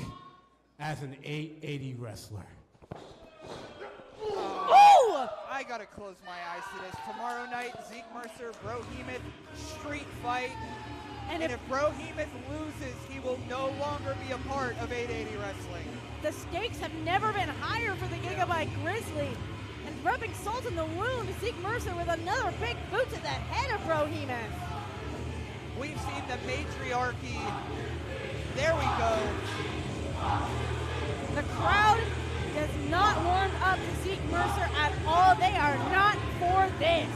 as an 880 wrestler. I gotta close my eyes to this. Tomorrow night, Zeke Mercer, Brothemoth, street fight. And if Brothemoth loses, he will no longer be a part of 880 wrestling. The stakes have never been higher for the Gigabyte Grizzly. And rubbing salt in the wound, Zeke Mercer with another big boot to the head of Brothemoth. We've seen the matriarchy. There we go. The crowd does not warm up to Zeke Mercer at all. They are not for this.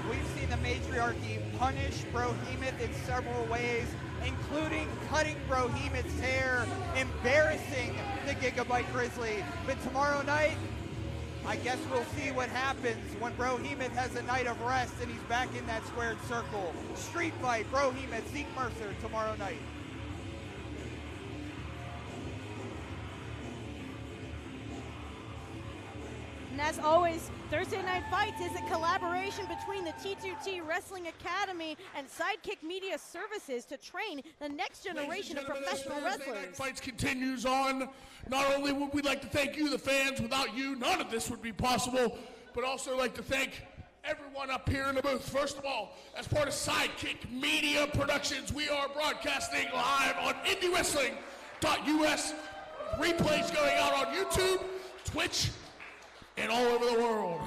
We've seen the matriarchy punish Brothemoth in several ways, including cutting Brothemoth's hair, embarrassing the Gigabyte Grizzly. But tomorrow night, I guess we'll see what happens when Brothemoth has a night of rest and he's back in that squared circle. Street fight, Brothemoth, Zeke Mercer tomorrow night. And as always, Thursday Night Fights is a collaboration between the T2T Wrestling Academy and Sidekick Media Services to train the next generation of professional Thursday Night wrestlers. Fights continues on. Not only would we like to thank you, the fans. Without you, none of this would be possible. But also like to thank everyone up here in the booth. First of all, as part of Sidekick Media Productions, we are broadcasting live on IndyWrestling.us. Replays going out on YouTube, Twitch, and all over the world.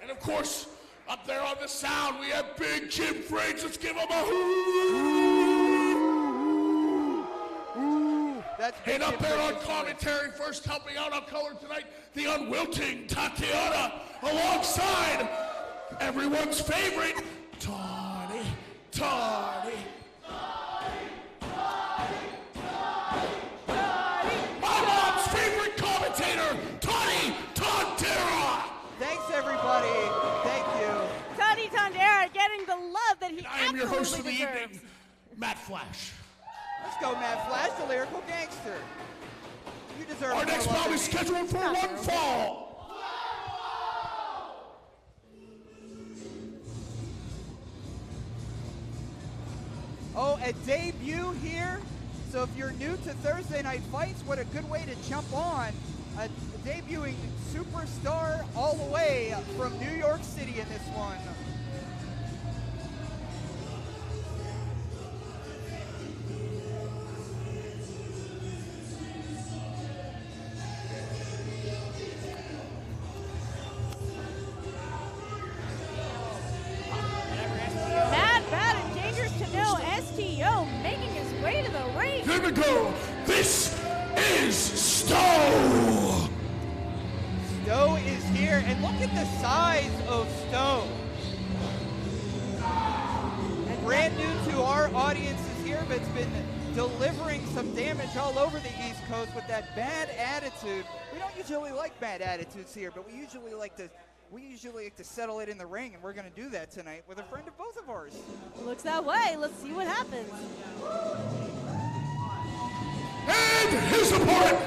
And of course, up there on the sound, we have Big Jim Frakes. Let's give him a hoo! And up there on commentary, first helping out on color tonight, the unwilting Tatiana, alongside everyone's favorite, Tawny. My mom's favorite commentator, Tawny Tondera. Thanks, everybody. Thank you. Tawny Tondera getting the love that he I am your host for the deserves. evening, Matt Flash. Let's go, Matt Flash, the lyrical gangster. You deserve Our more next love bout than is me. scheduled for one fall. Oh, a debut here. So if you're new to Thursday Night Fights, what a good way to jump on. A debuting superstar all the way from New York City in this one. Bad and dangerous to know. STO making his way to the ring. Here we go. This is Stowe. Stowe is here, and look at the size of Stowe. And brand new to our audiences here, but it's been delivering some damage all over the East Coast with that bad attitude. We don't usually like bad attitudes here, but we usually like to settle it in the ring, and we're going to do that tonight with a friend of both of ours. Looks that way. Let's see what happens. And his opponent,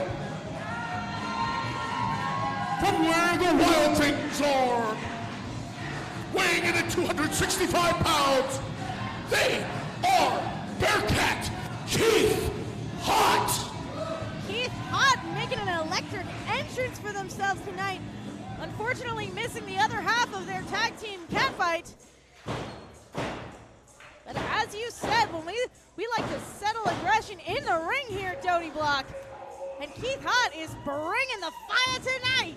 from where the wild things are, weighing in at 265 pounds, they are Bearcat Keith Haught. Keith Haught making an electric entrance for themselves tonight. Unfortunately missing the other half of their tag team catfight. But as you said, when we like to settle aggression in the ring here at Doty Block. And Keith Haught is bringing the fire tonight.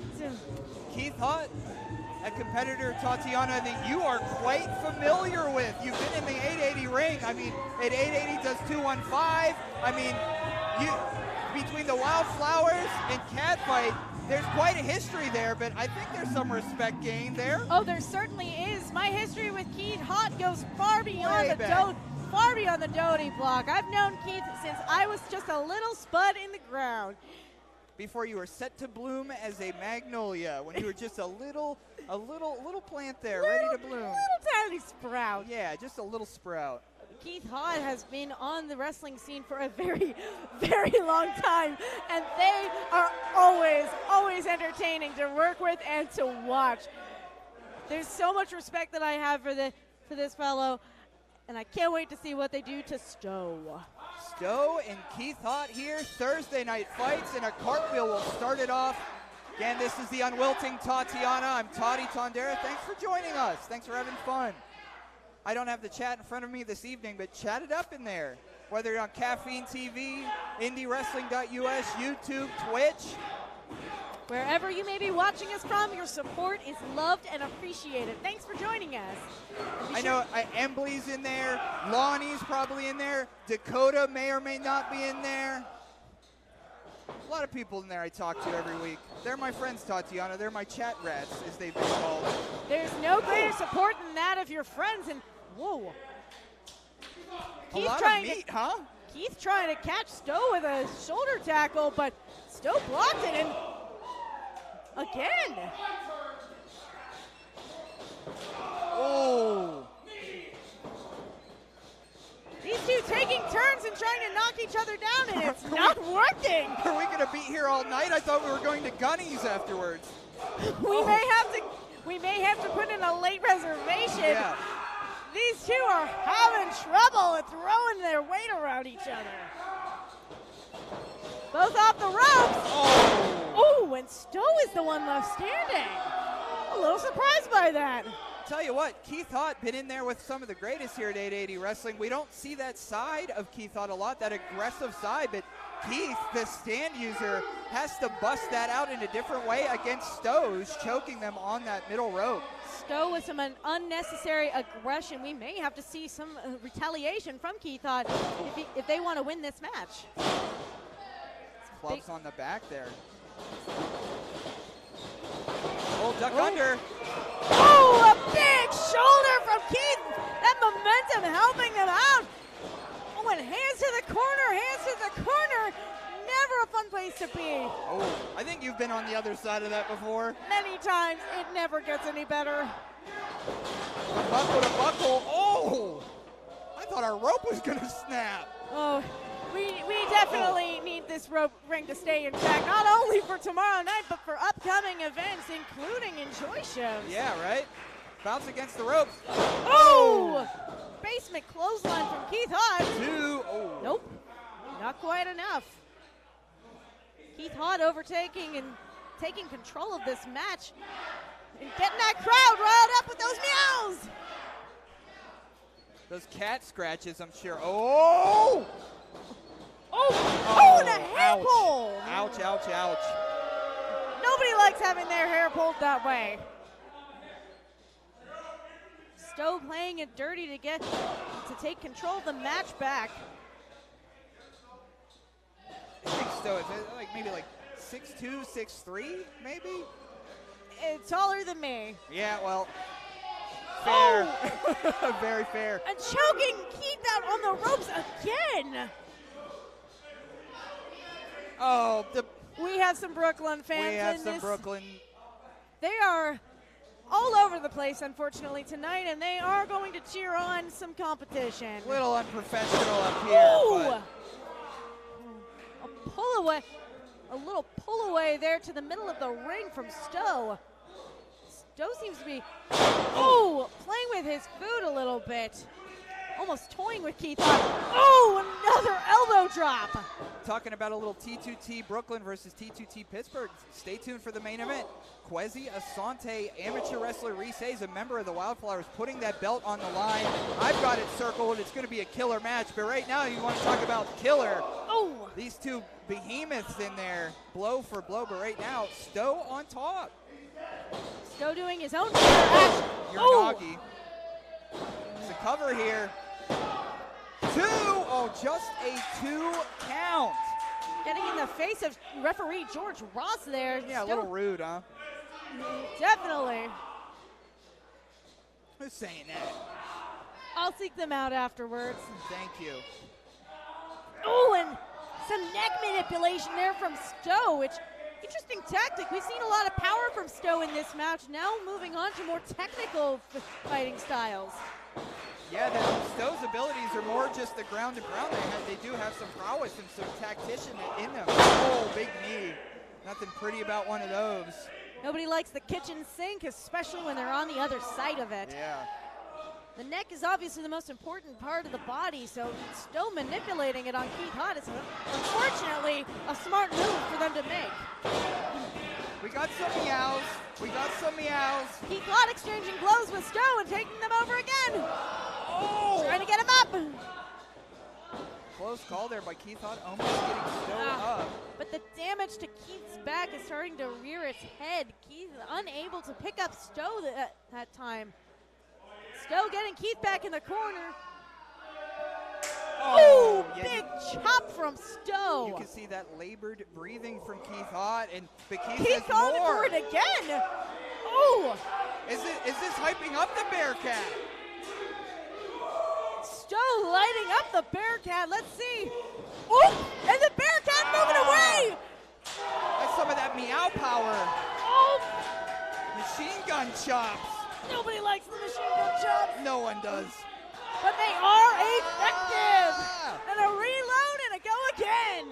Keith Haught, a competitor, Tatiana, that you are quite familiar with. You've been in the 880 ring. I mean, at 880 does 215. I mean, between the Wildflowers and Catfight, there's quite a history there, but I think there's some respect gained there. Oh, there certainly is. My history with Keith Haught goes far beyond Way back. far beyond the Doty Block. I've known Keith since I was just a little spud in the ground. Before you were set to bloom as a magnolia, when you were just a little plant there, ready to bloom. Little tiny sprout. Yeah, just a little sprout. Keith Haught has been on the wrestling scene for a very, very long time, and they are always entertaining to work with and to watch. There's so much respect that I have for this fellow, and I can't wait to see what they do to Stowe. Stowe and Keith Haught here, Thursday night fights, and a cartwheel will start it off. Again, this is the Unwilting Tatiana. I'm Toddy Tondera. Thanks for joining us. Thanks for having fun. I don't have the chat in front of me this evening, but chat it up in there. Whether you're on Caffeine TV, IndyWrestling.us, YouTube, Twitch. Wherever you may be watching us from, your support is loved and appreciated. Thanks for joining us. I know Embly's in there. Lonnie's probably in there. Dakota may or may not be in there. A lot of people in there I talk to every week. They're my friends, Tatiana. They're my chat rats, as they've been called. There's no greater support than that of your friends. And whoa. A lot of meat, huh? Keith trying to catch Stowe with a shoulder tackle, but Stowe blocked it, and again. Oh. These two taking turns and trying to knock each other down, and it's not working. Are we going to be here all night? I thought we were going to Gunny's afterwards. We may have to put in a late reservation. Yeah. These two are having trouble at throwing their weight around each other. Both off the ropes. Oh, and Stowe is the one left standing. A little surprised by that. Tell you what, Keith Haught been in there with some of the greatest here at 880 Wrestling. We don't see that side of Keith Haught a lot, that aggressive side, but Keith, the stand user, has to bust that out in a different way against Stowe's, choking them on that middle rope. Stowe with some unnecessary aggression. We may have to see some retaliation from Keith Haught if they want to win this match. Clubs on the back there. Oh, duck under. Oh, a big shoulder from Keith. That momentum helping them out. Oh, and hands to the corner. Never a fun place to be. Oh, I think you've been on the other side of that before. Many times. It never gets any better. Buckle to buckle. Oh, I thought our rope was going to snap. Oh, we definitely need this rope ring to stay intact, not only for tomorrow night, but for upcoming events, including Enjoy shows. Yeah, right? Bounce against the ropes. Oh! Basement clothesline from Keith Haught. Oh. Nope, not quite enough. Keith Haught overtaking and taking control of this match and getting that crowd riled up with those meows. Those cat scratches, I'm sure. Oh! Oh, and a hair pull. Ouch, ouch, ouch. Nobody likes having their hair pulled that way. Stowe playing it dirty to take control of the match back. I think Stowe is maybe 6'2", 6'3", maybe? Taller than me. Yeah, well, fair. Very fair. And choking Keith out on the ropes again. Oh, we have some Brooklyn fans. We have some Brooklyn. They are all over the place, unfortunately, tonight, and they are going to cheer on some competition. A little unprofessional up here. A pull away, a little pull away there to the middle of the ring from Stowe. Stowe seems to be, playing with his food a little bit. Almost toying with Keith Haught. Oh, another elbow drop. Talking about a little T2T Brooklyn versus T2T Pittsburgh. Stay tuned for the main event. Kwesi, Asante, amateur wrestler Reese, a member of the Wildflowers, putting that belt on the line. I've got it circled. It's going to be a killer match. But right now, you want to talk about killer. Oh. These two behemoths in there, blow for blow. But right now, Stowe on top. Stowe doing his own match. Uranagi. It's a cover here. 2. Oh, just a 2 count. Getting in the face of referee George Ross there. Yeah, a little rude, huh? Definitely. Who's saying that? I'll seek them out afterwards. Thank you. Oh, and some neck manipulation there from Stowe, which, interesting tactic. We've seen a lot of power from Stowe in this match. Now moving on to more technical fighting styles. Yeah, Stowe's abilities are more just the ground to ground. They do have some prowess and some tactician in them. Oh, big knee. Nothing pretty about one of those. Nobody likes the kitchen sink, especially when they're on the other side of it. Yeah. The neck is obviously the most important part of the body, so Stowe manipulating it on Keith Haught is unfortunately a smart move for them to make. We got some meows. Keith Haught exchanging blows with Stowe and taking them over again. Oh! Trying to get him up. Close call there by Keith Haught, almost getting Stowe up. But the damage to Keith's back is starting to rear its head. Keith unable to pick up Stowe that time. Stowe getting Keith back in the corner. Oh, yeah, big chop from Stowe. You can see that labored breathing from Keith Haught, but Keith has going more. for it again. Oh! Is this hyping up the Bearcat? Stowe lighting up the Bearcat. Let's see. Oh! And the Bearcat moving away. That's some of that meow power. Oh! Machine gun chops. Nobody likes the machine gun chops. No one does. But they are effective. And a reload and a go again.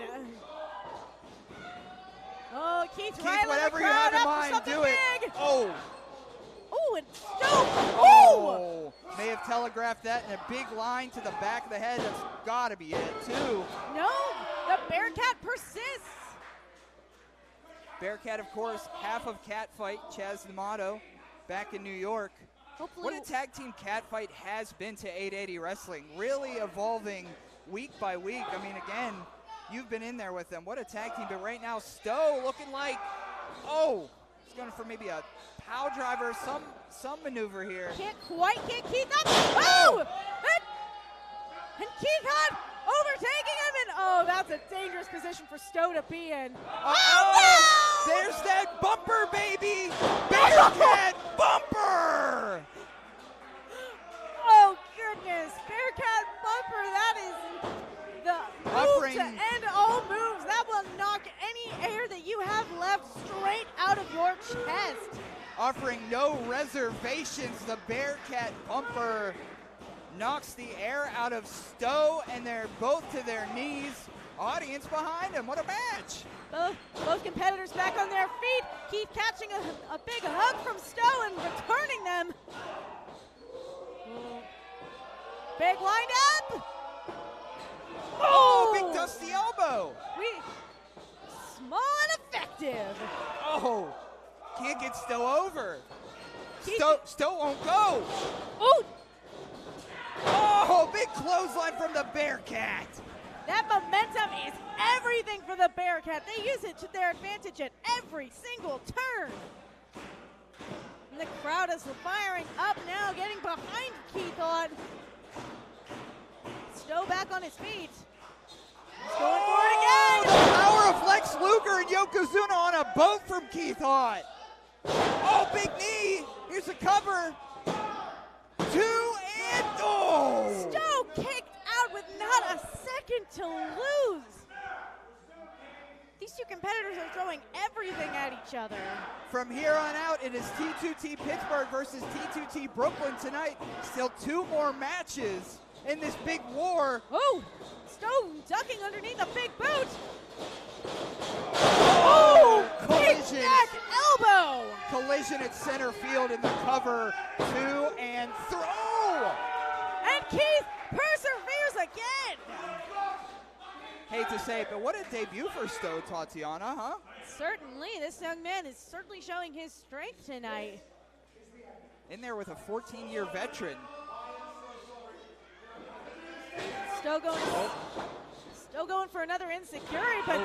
Oh, Keith riling whatever the you have crowd in up for mind, something do it. big. Oh. Oh, and Stowe. Oh. May have telegraphed that in a big line to the back of the head. That's got to be it, too. No, the Bearcat persists. Bearcat, of course, half of Catfight, Chaz D'Amato, back in New York. Hopefully What a tag team Catfight has been to 880 Wrestling. Really evolving week by week. I mean, again, you've been in there with them. What a tag team. But right now, Stowe looking like, oh, he's going for maybe a pow driver, some maneuver here. Can't quite get Keith up. Oh! And Keith Haught overtaking him. And oh, that's a dangerous position for Stowe to be in. Oh, no! There's that bumper, baby! Bearcat bumper! Oh, goodness. Bearcat bumper. That is the move to end all moves. That will knock any air that you have left straight out of your chest. Offering no reservations, the Bearcat bumper knocks the air out of Stowe, and they're both to their knees. Audience behind them. What a match. Both competitors back on their feet. Keith catching a big hug from Stowe and returning them. Big wind up. Oh, big dusty elbow. Small and effective. Oh, can't get Stowe over. Stowe won't go. Oh. Oh, big clothesline from the Bearcat. That momentum is everything for the Bearcat. They use it to their advantage at every single turn. And the crowd is firing up now, getting behind Keith Haught. Stowe back on his feet. He's going for it again. The power of Lex Luger and Yokozuna on a boat from Keith Haught. Oh, big knee. Here's a cover. 2 and oh. Stowe kicked out with not a second to lose. These two competitors are throwing everything at each other. From here on out, it is T2T Pittsburgh versus T2T Brooklyn tonight. Still 2 more matches in this big war. Oh, Stowe ducking underneath a big boot. Oh, collision. Back elbow. Collision at center field in the cover. 2 and throw. And Keith perseveres again. Hate to say it, but what a debut for Stowe, Tatiana, huh? Certainly, this young man is certainly showing his strength tonight. In there with a 14-year veteran. Stowe going for another insecurity, but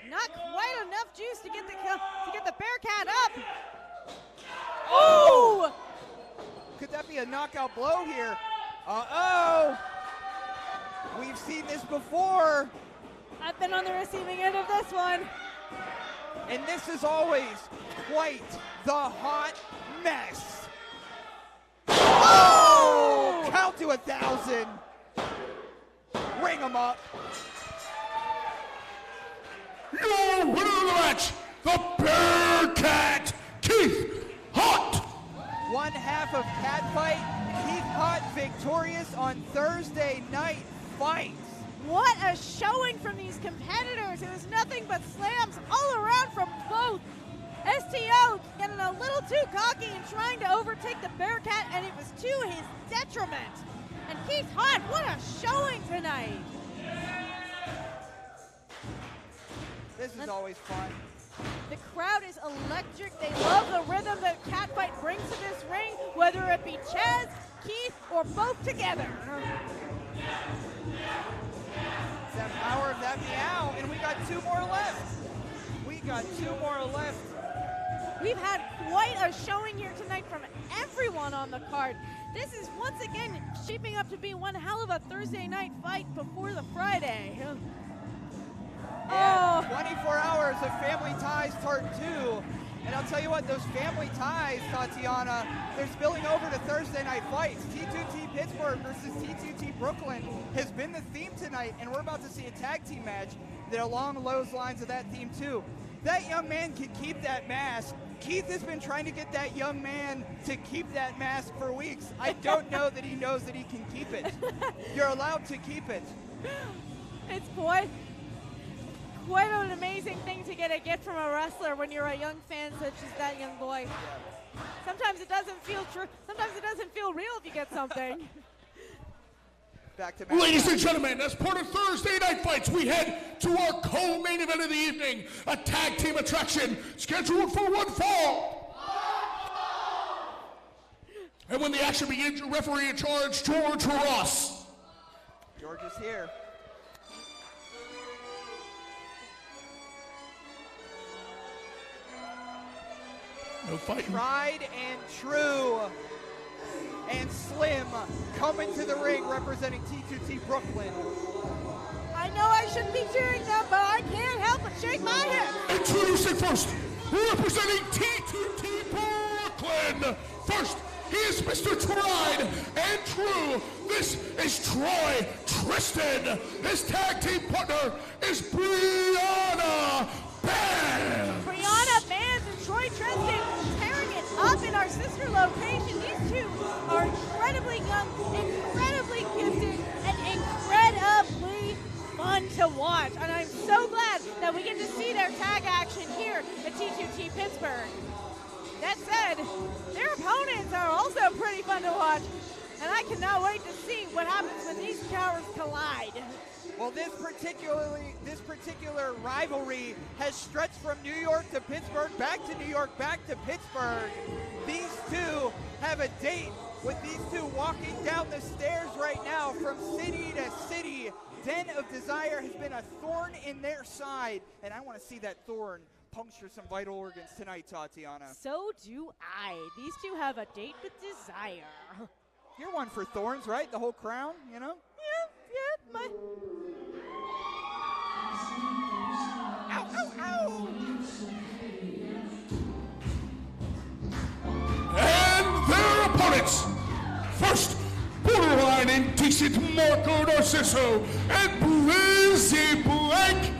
not quite enough juice to get the Bearcat up. Oh! Could that be a knockout blow here? Uh-oh! We've seen this before. I've been on the receiving end of this one. And this is always quite the hot mess. Oh! Count to 1,000. Ring them up. Your winner of the match, the Bearcat, Keith Haught. One half of Catfight, Keith Haught victorious on Thursday Night Fights. What a showing from these competitors. It was nothing but slams all around from both. STO getting a little too cocky and trying to overtake the Bearcat, and it was to his detriment. And Keith Haught, what a showing tonight. This is always fun. The crowd is electric. They love the rhythm that Catfight brings to this ring, whether it be Chaz, Keith, or both together. It's that power of that meow, and we got 2 more left. We got 2 more left. We've had quite a showing here tonight from everyone on the card. This is once again shaping up to be one hell of a Thursday night fight before the Friday. And 24 hours of Family Ties Part 2. And I'll tell you what, those family ties, Tatiana, they're spilling over to Thursday night fights. T2T Pittsburgh versus T2T Brooklyn has been the theme tonight, and we're about to see a tag team match that along those lines of that theme too. That young man can keep that mask. Keith has been trying to get that young man to keep that mask for weeks. I don't know that he knows that he can keep it. You're allowed to keep it. It's quite an amazing thing to get a gift from a wrestler when you're a young fan such as that young boy. Sometimes it doesn't feel true. Sometimes it doesn't feel real if you get something. Back to Ladies and gentlemen, as part of Thursday Night Fights, we head to our co-main event of the evening, a tag team attraction scheduled for one fall. And when the action begins, your referee in charge, George Ross. George is here. No fighting. Tried and true. And Slim coming to the ring representing T2T Brooklyn. I know I shouldn't be cheering them, but I can't help but shake my head. Introducing first, representing T2T Brooklyn. First, he is Mr. Tried and True. This is Troy Tresdin. His tag team partner is Brianne Bandz. Brianne Bandz and Troy Tresdin tearing it up in our sister location. These two are incredibly young, incredibly gifted, and incredibly fun to watch. And I'm so glad that we get to see their tag action here at T2T Pittsburgh. That said, their opponents are also pretty fun to watch, and I cannot wait to see what happens when these towers collide. Well, this particular rivalry has stretched from New York to Pittsburgh, back to New York, back to Pittsburgh. These two have a date with these two walking down the stairs right now from city to city. Den of Desire has been a thorn in their side, and I want to see that thorn puncture some vital organs tonight, Tatiana. So do I. These two have a date with desire. You're one for thorns, right? The whole crown, you know? Yeah, my... Ow, ow, ow! And their opponents. First, borderline indecent Marco Narciso and Blizzy Blank.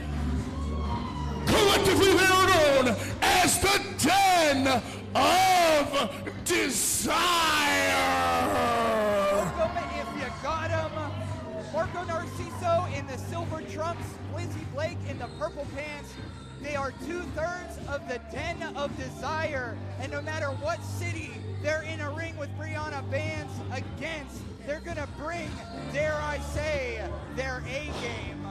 Collectively, they are known as the Den of Desire. If you got him, Marco Narciso in the silver trunks, Blizzy Blake in the purple pants. They are 2/3 of the Den of Desire, and no matter what city they're in a ring with Brianne Bandz against, they're gonna bring, dare I say, their A game.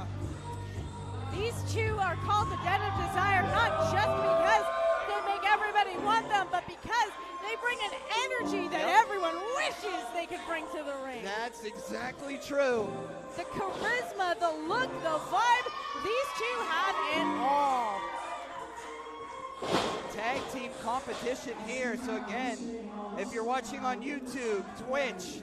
These two are called the Den of Desire not just because they make everybody want them, but because they bring an energy that everyone wishes they could bring to the ring. That's exactly true. The charisma, the look, the vibe, these two have it all. Tag team competition here. So again, if you're watching on YouTube, Twitch,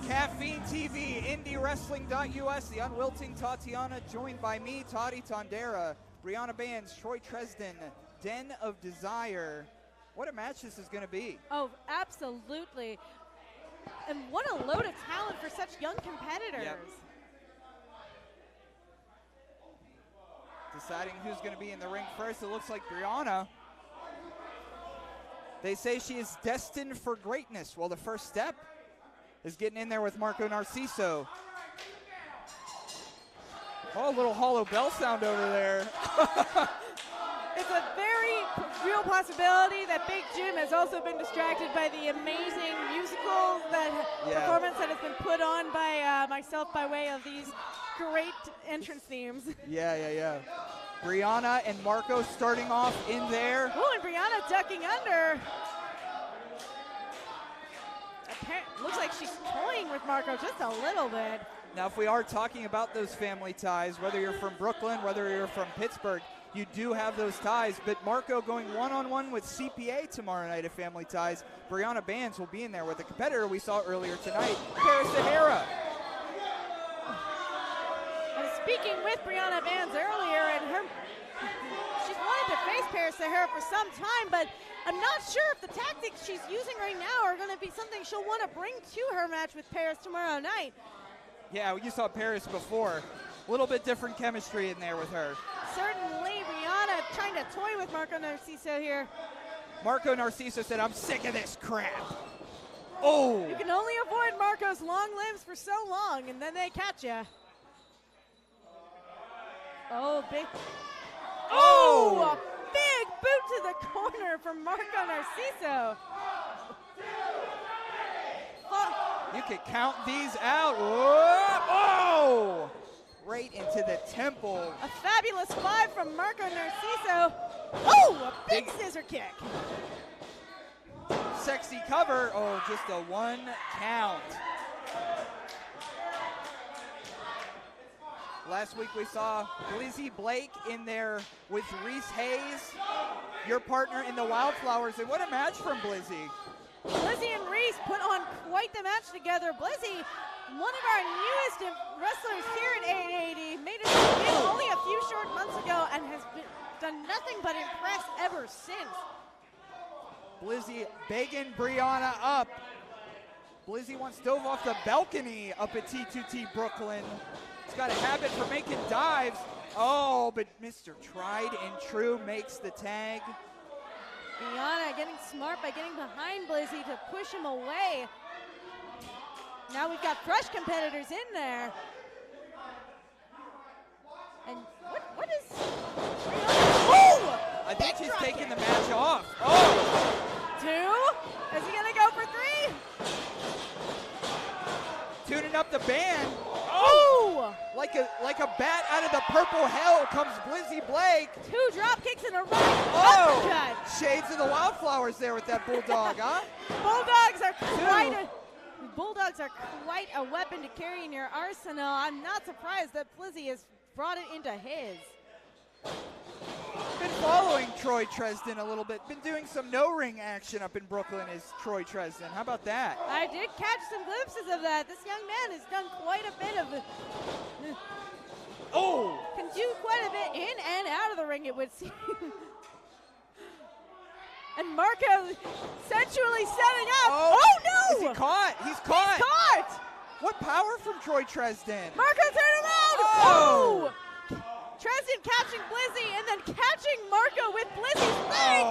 Caffeine TV, IndyWrestling.us, the unwilting Tatiana, joined by me, Toddy Tondera, Brianne Bandz, Troy Tresdin, Den of Desire. What a match this is going to be. Oh, absolutely. And what a load of talent for such young competitors. Yep. Deciding who's going to be in the ring first, it looks like Brianne. They say she is destined for greatness. Well, the first step is getting in there with Marco Narciso. Oh, a little hollow bell sound over there. It's a very real possibility that Big Jim has also been distracted by the amazing musical performance that has been put on by myself by way of these great entrance themes. Yeah. Brianne and Marco starting off in there. Oh, and Brianne ducking under. Looks like she's toying with Marco just a little bit. Now, if we are talking about those family ties, whether you're from Brooklyn, whether you're from Pittsburgh, you do have those ties. But Marco going one-on-one with CPA tomorrow night at Family Ties. Brianne Bandz will be in there with a competitor we saw earlier tonight, Sahara. Speaking with Brianne Bandz earlier, and she's wanted to face Sahara for some time, but I'm not sure if the tactics she's using right now are going to be something she'll want to bring to her match with Paris tomorrow night. Yeah, you saw Paris before. A little bit different chemistry in there with her. Certainly, Brianne trying to toy with Marco Narciso here. Marco Narciso said, I'm sick of this crap. Oh! You can only avoid Marco's long limbs for so long, and then they catch you. Oh, big. Oh! A big boot to the corner from Marco Narciso. You can count these out. Whoa! Oh! Right into the temple. A fabulous 5 from Marco Narciso. Oh! A big scissor kick. Sexy cover. Oh, just a 1 count. Last week we saw Blizzy Blake in there with Reese Hayes, your partner in the Wildflowers, and what a match from Blizzy. Blizzy and Reese put on quite the match together. Blizzy, one of our newest wrestlers here at 880, made it only a few short months ago and has done nothing but impress ever since. Blizzy begging Brianne up. Blizzy once dove off the balcony up at T2T Brooklyn. He's got a habit for making dives. Oh, but Mr. Tried and True makes the tag. Brianne getting smart by getting behind Blizzy to push him away. Now we've got fresh competitors in there. And what is Brianne? Oh! I think she's taking the match off. Oh! 2? Is he gonna go for 3? Tuning up the band. Oh! Like a bat out of the purple hell comes Blizzy Blake. 2 drop kicks in a row. Oh! Uppercut. Shades of the Wildflowers there with that bulldog, huh? Bulldogs are quite a weapon to carry in your arsenal. I'm not surprised that Blizzy has brought it into his. Been following Troy Tresdin a little bit. Been doing some no-ring action up in Brooklyn as Troy Tresdin. How about that? I did catch some glimpses of that. This young man has done quite a bit of can do quite a bit in and out of the ring, it would seem. And Marco sensually setting up. Oh no! Is he caught? He's caught. He's caught! What power from Troy Tresdin? Marco turned around! Oh! Tresdin catching Blizzy and then catching Marco with Blizzy's leg.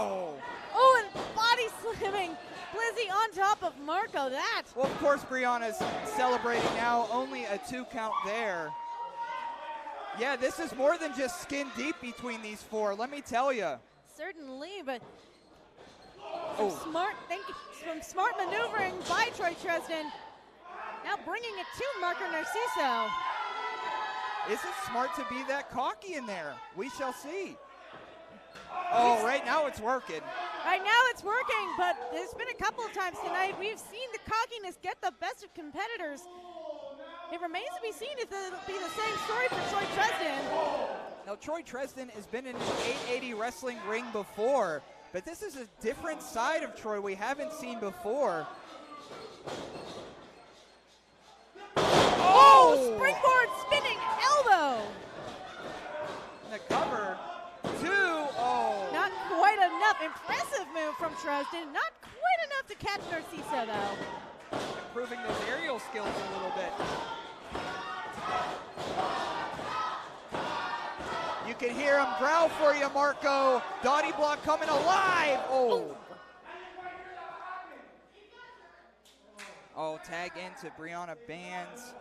Oh, and body slamming Blizzy on top of Marco. Well, of course, Brianna's celebrating now. Only a 2 count there. Yeah, this is more than just skin deep between these 4. Let me tell you. Certainly, but some smart maneuvering by Troy Tresdin. Now bringing it to Marco Narciso. Is it smart to be that cocky in there? We shall see. Oh, right now it's working. Right now it's working, but there's been a couple of times tonight we've seen the cockiness get the best of competitors. It remains to be seen if it'll be the same story for Troy Tresdin. Now, Troy Tresdin has been in an 880 wrestling ring before, but this is a different side of Troy we haven't seen before. Oh! Springboard spinning elbow! And the cover, 2, oh! Not quite enough. Impressive move from Tresdin. Not quite enough to catch Narciso, though. Improving those aerial skills a little bit. You can hear him growl for you, Marco. Dottie block coming alive. Oh. Oh, tag into Brianne Bandz.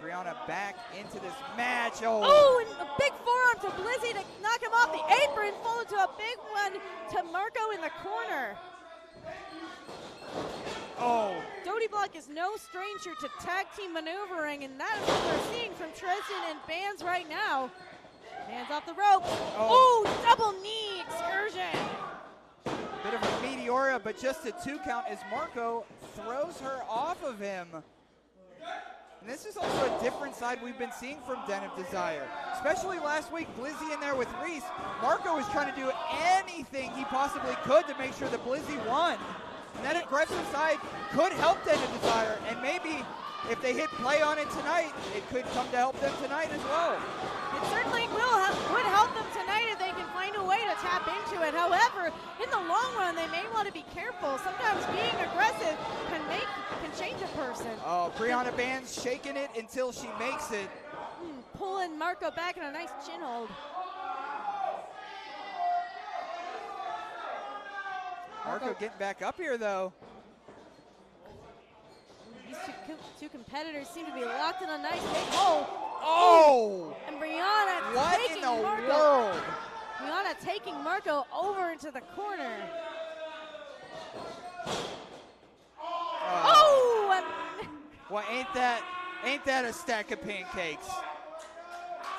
Brianne back into this match. Oh, and a big forearm to Blizzy to knock him off the apron, followed to a big one to Marco in the corner. Oh. Doty Block is no stranger to tag team maneuvering, and that is what we're seeing from Tresdin and Bandz right now. Bandz off the rope. Oh, double knee excursion. Bit of a meteora, but just a 2 count as Marco throws her off of him. And this is also a different side we've been seeing from Den of Desire. Especially last week, Blizzy in there with Reese. Marco was trying to do anything he possibly could to make sure that Blizzy won. And that aggressive side could help Den of Desire. And maybe if they hit play on it tonight, it could come to help them tonight as well. It certainly would help them tonight if they can find a way to tap into it. However, in the long run, they may want to be careful. Sometimes being aggressive can change a person. Oh, Brianne Bandz shaking it until she makes it. Pulling Marco back in a nice chin hold. Marco getting back up here, though. These two competitors seem to be locked in a nice big hole. Oh! And Brianne what taking in the Marco. world? Brianne taking Marco over into the corner. Well, ain't that a stack of pancakes?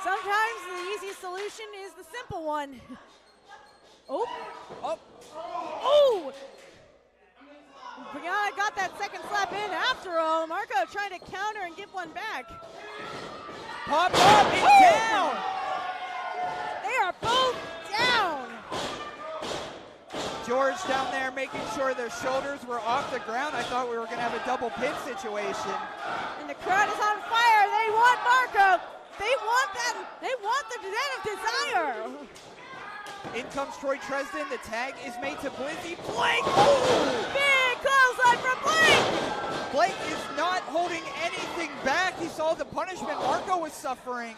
Sometimes the easy solution is the simple one. Oh! Brianne got that second slap in after all. Marco trying to counter and get one back. Pop up and down! They are both down. George down there making sure their shoulders were off the ground. I thought we were going to have a double pin situation. And the crowd is on fire. They want Marco. They want that. They want the Den of Desire. In comes Troy Tresdin. The tag is made to Blizzy. Blake! Big clothesline from Blake! Blake is not holding anything back. He saw the punishment Marco was suffering.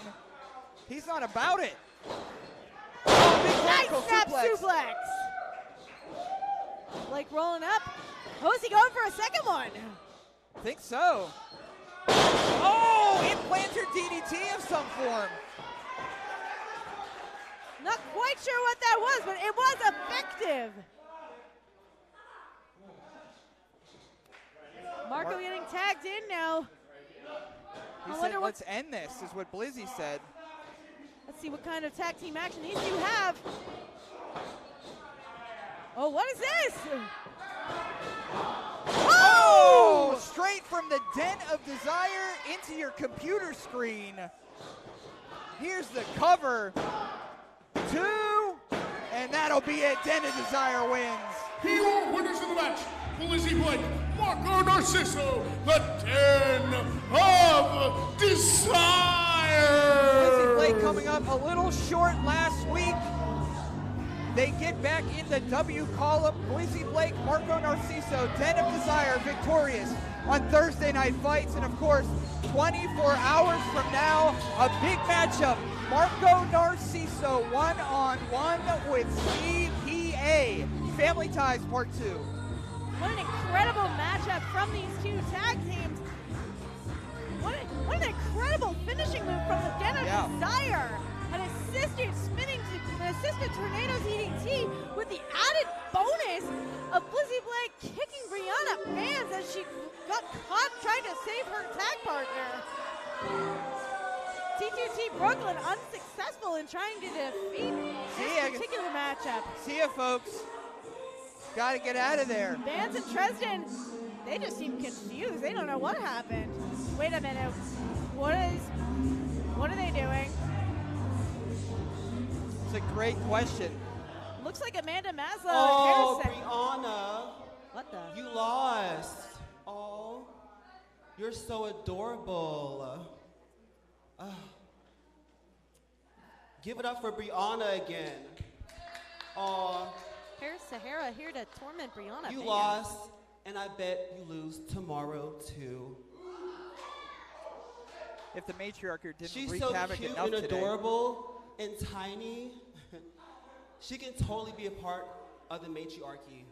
He's not about it. Oh, big nice snap suplex. Blake rolling up. Oh, is he going for a second one? I think so. Oh, implanter DDT of some form. Not quite sure what that was, but it was effective. Marco getting tagged in now. He said, let's end this, is what Blizzy said. Let's see what kind of tag team action these two have. Oh, what is this? Oh! Straight from the Den of Desire into your computer screen. Here's the cover. 2, and that'll be it. Den of Desire wins. Your winners of the match, Blizzy Blake, Marco Narciso, the Den of Desire. Blizzy Blake coming up a little short last week. They get back in the W column. Blizzy Blake, Marco Narciso, Den of Desire victorious on Thursday Night Fights. And of course, 24 hours from now, a big matchup. Marco Narciso one-on-one with CPA. Family Ties Part 2. What an incredible matchup from these two tag teams. What an incredible finishing move from the Den of Desire. An assisted tornado DDT with the added bonus of Blizzy Blake kicking Brianne Bandz as she got caught trying to save her tag partner. T2T Brooklyn unsuccessful in trying to defeat this particular matchup. See ya, folks. Got to get out of there. Bandz and Tresdin, they just seem confused. They don't know what happened. Wait a minute. What are they doing? It's a great question. Looks like Amanda Maslow. Oh, Brianne. What the? You lost. Oh, you're so adorable. Give it up for Brianne again. Oh. Here's Sahara here to torment Brianne. You lost, and I bet you lose tomorrow too. If the matriarch didn't She's wreak so havoc cute enough and today. adorable and tiny. She can totally be a part of the matriarchy.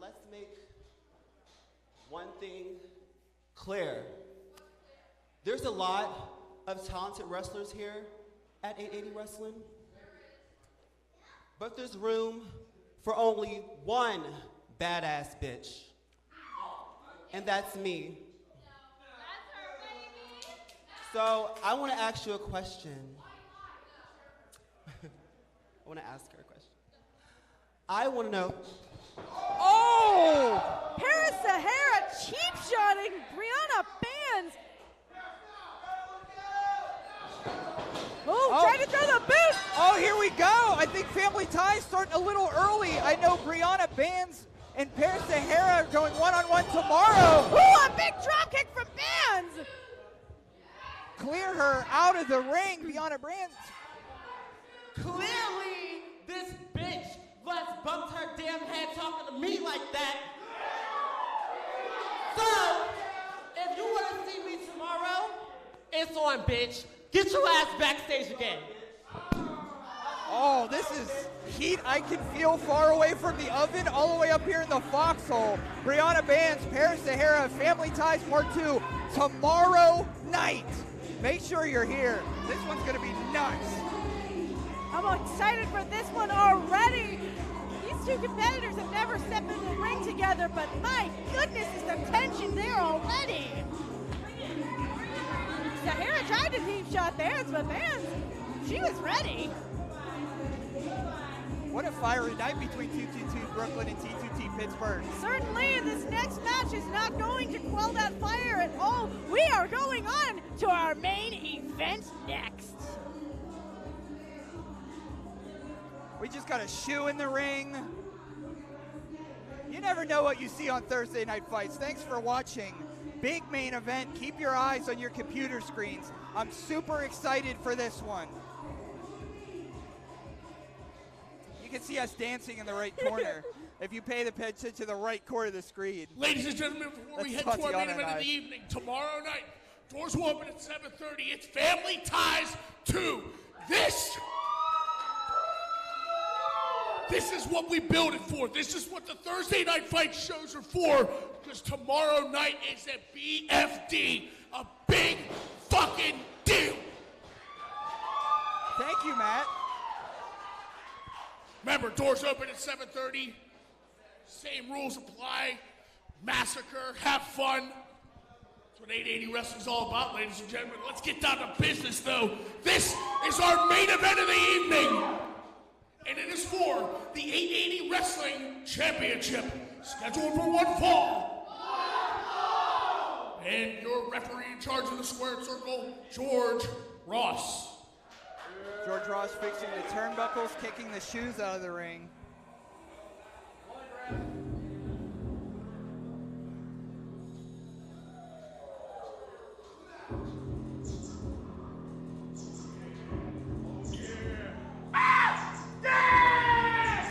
let's make one thing clear. There's a lot of talented wrestlers here at 880 Wrestling, but there's room for only one badass bitch, and that's me. So I want to ask you a question. I want to ask her a question. I want to know. Oh! Paris Sahara cheap-shotting Brianne Bandz. Oh, trying to throw the boot. Oh, here we go. I think Family Ties starting a little early. I know Brianne Bandz and Paris Sahara are going one-on-one tomorrow. Ooh, a big drop kick from Bandz. Clear her out of the ring, Brianne Bandz. Clearly, this bitch just bumped her damn head talking to me like that. So, if you want to see me tomorrow, it's on, bitch. Get your ass backstage again. Oh, this is heat I can feel far away from the oven, all the way up here in the foxhole. Brianne Bandz, Paris Sahara, Family Ties Part 2, tomorrow night. Make sure you're here. This one's going to be nuts. I'm excited for this one already. These two competitors have never stepped in the ring together, but my goodness, is the tension there already. Sahara tried to deep shot Bandz, but Bandz, she was ready. What a fiery night between T2T Brooklyn and T2T Pittsburgh. Certainly, this next match is not going to quell that fire at all. We are going on to our main event next. We just got a shoe in the ring. You never know what you see on Thursday Night Fights. Thanks for watching. Big main event. Keep your eyes on your computer screens. I'm super excited for this one. You can see us dancing in the right corner if you pay the attention to the right corner of the screen. Ladies and gentlemen, before we head to our main event of the evening, tomorrow night, doors will open at 7:30. It's Family Ties 2. This is what we build it for. This is what the Thursday Night Fight shows are for, because tomorrow night is a BFD, a big fucking deal. Thank you, Matt. Remember, doors open at 7:30. Same rules apply. Massacre, have fun. That's what 880 Wrestling's all about, ladies and gentlemen. Let's get down to business, though. This is our main event of the evening. And it is for the 880 Wrestling Championship, scheduled for one fall. And your referee in charge of the squared circle, George Ross. George Ross fixing the turnbuckles, kicking the shoes out of the ring.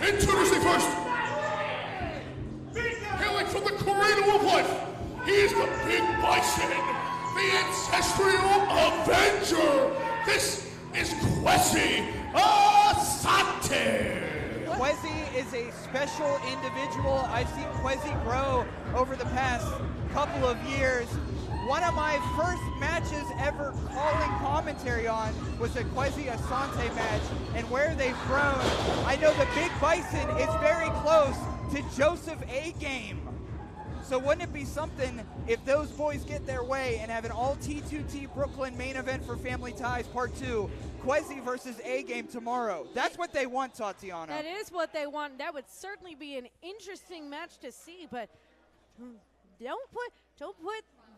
Introducing first, hailing from the cradle of life, he is the Big Bison, the ancestral Avenger. This is Kwesi Asante. Kwesi is a special individual. I've seen Kwesi grow over the past couple of years. One of my first matches ever calling commentary on was a Kwesi Asante match, and where they've grown, I know the Big Bison is very close to Joseph A. Game. So wouldn't it be something if those boys get their way and have an all T2T Brooklyn main event for Family Ties Part 2, Kwesi versus A-Game tomorrow. That's what they want, Tatiana. That is what they want. That would certainly be an interesting match to see, but don't put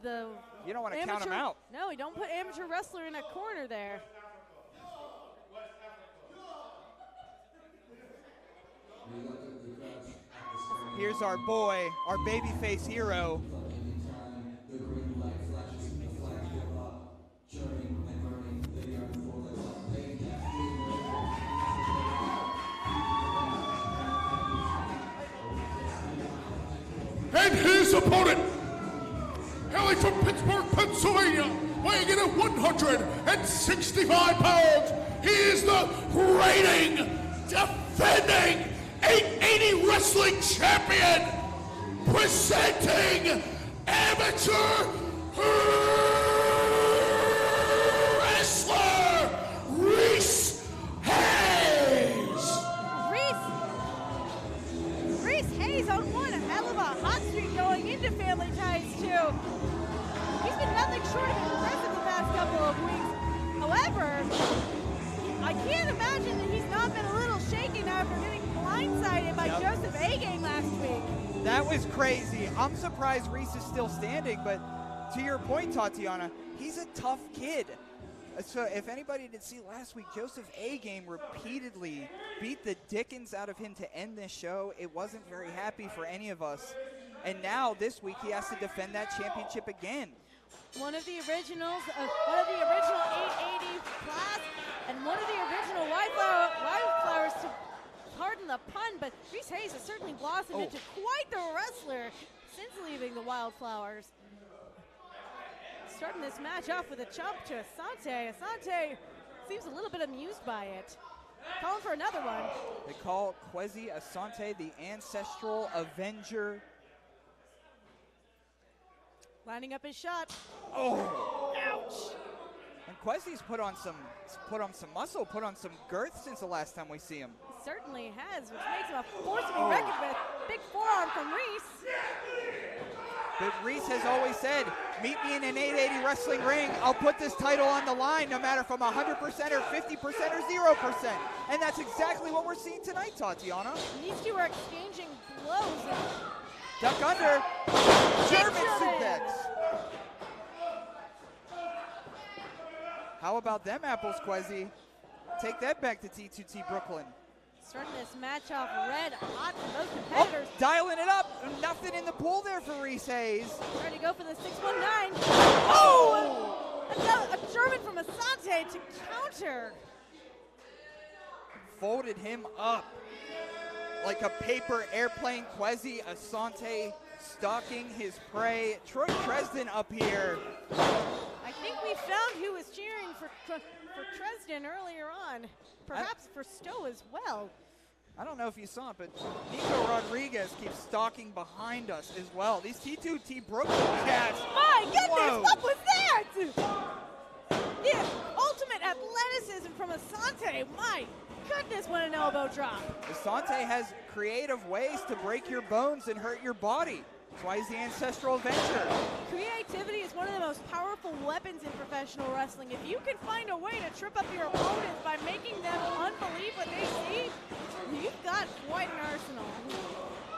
the You don't want to count them out. No, you don't put amateur wrestler in a corner there. Here's our boy, our babyface hero. And his opponent, hailing from Pittsburgh, Pennsylvania, weighing in at 165 pounds, he is the reigning, defending 880 Wrestling Champion, presenting amateur wrestler Reese Hayes. Reese Hayes on one hell of a hot streak going into Family Ties too. He's been nothing short of impressive the past couple of weeks. However, I can't imagine that he's not been a little shaken after getting blindsided by Joseph A-Game last week. That was crazy. I'm surprised Reese is still standing, but to your point, Tatiana, he's a tough kid. So if anybody did see last week, Joseph A-Game repeatedly beat the dickens out of him to end this show. It wasn't very happy for any of us. And now this week he has to defend that championship again. One of the originals, one of the original 880 class, and one of the original Wildflowers, to pardon the pun, but Reese Hayes has certainly blossomed into quite the wrestler since leaving the Wildflowers. Starting this match off with a chop to Asante. Asante seems a little bit amused by it. Calling for another one. They call Kwesi Asante the Ancestral Avenger. Lining up his shot. Oh! Ouch! And Kwesi's put on some muscle, put on some girth since the last time we see him. He certainly has, which makes him a force to be reckoned with. Big forearm from Reese. But Reese has always said, meet me in an 880 wrestling ring. I'll put this title on the line no matter if I'm 100% or 50% or 0%. And that's exactly what we're seeing tonight, Tatiana. These two are exchanging blows. Duck under. German suplex. How about them apples, Kwesi? Take that back to T2T Brooklyn. Starting this match off red hot for both competitors. Oh, dialing it up. Nothing in the pool there for Reese Hayes. Trying to go for the 619. Oh! A German from Asante to counter. Folded him up like a paper airplane. Kwesi Asante stalking his prey. Troy Tresdin up here. I think we found who was cheering for Tresdin earlier on. Perhaps for Stowe as well. I don't know if you saw it, but Nico Rodriguez keeps stalking behind us as well. These T2T Brooklyn cats. My goodness, Whoa. what was that? The ultimate athleticism from Asante. My goodness, what an elbow drop. Asante has creative ways to break your bones and hurt your body. That's why he's the Ancestral Avenger. Creativity is one of the most powerful weapons in professional wrestling. If you can find a way to trip up your opponents by making them unbelieve what they see, you've got quite an arsenal.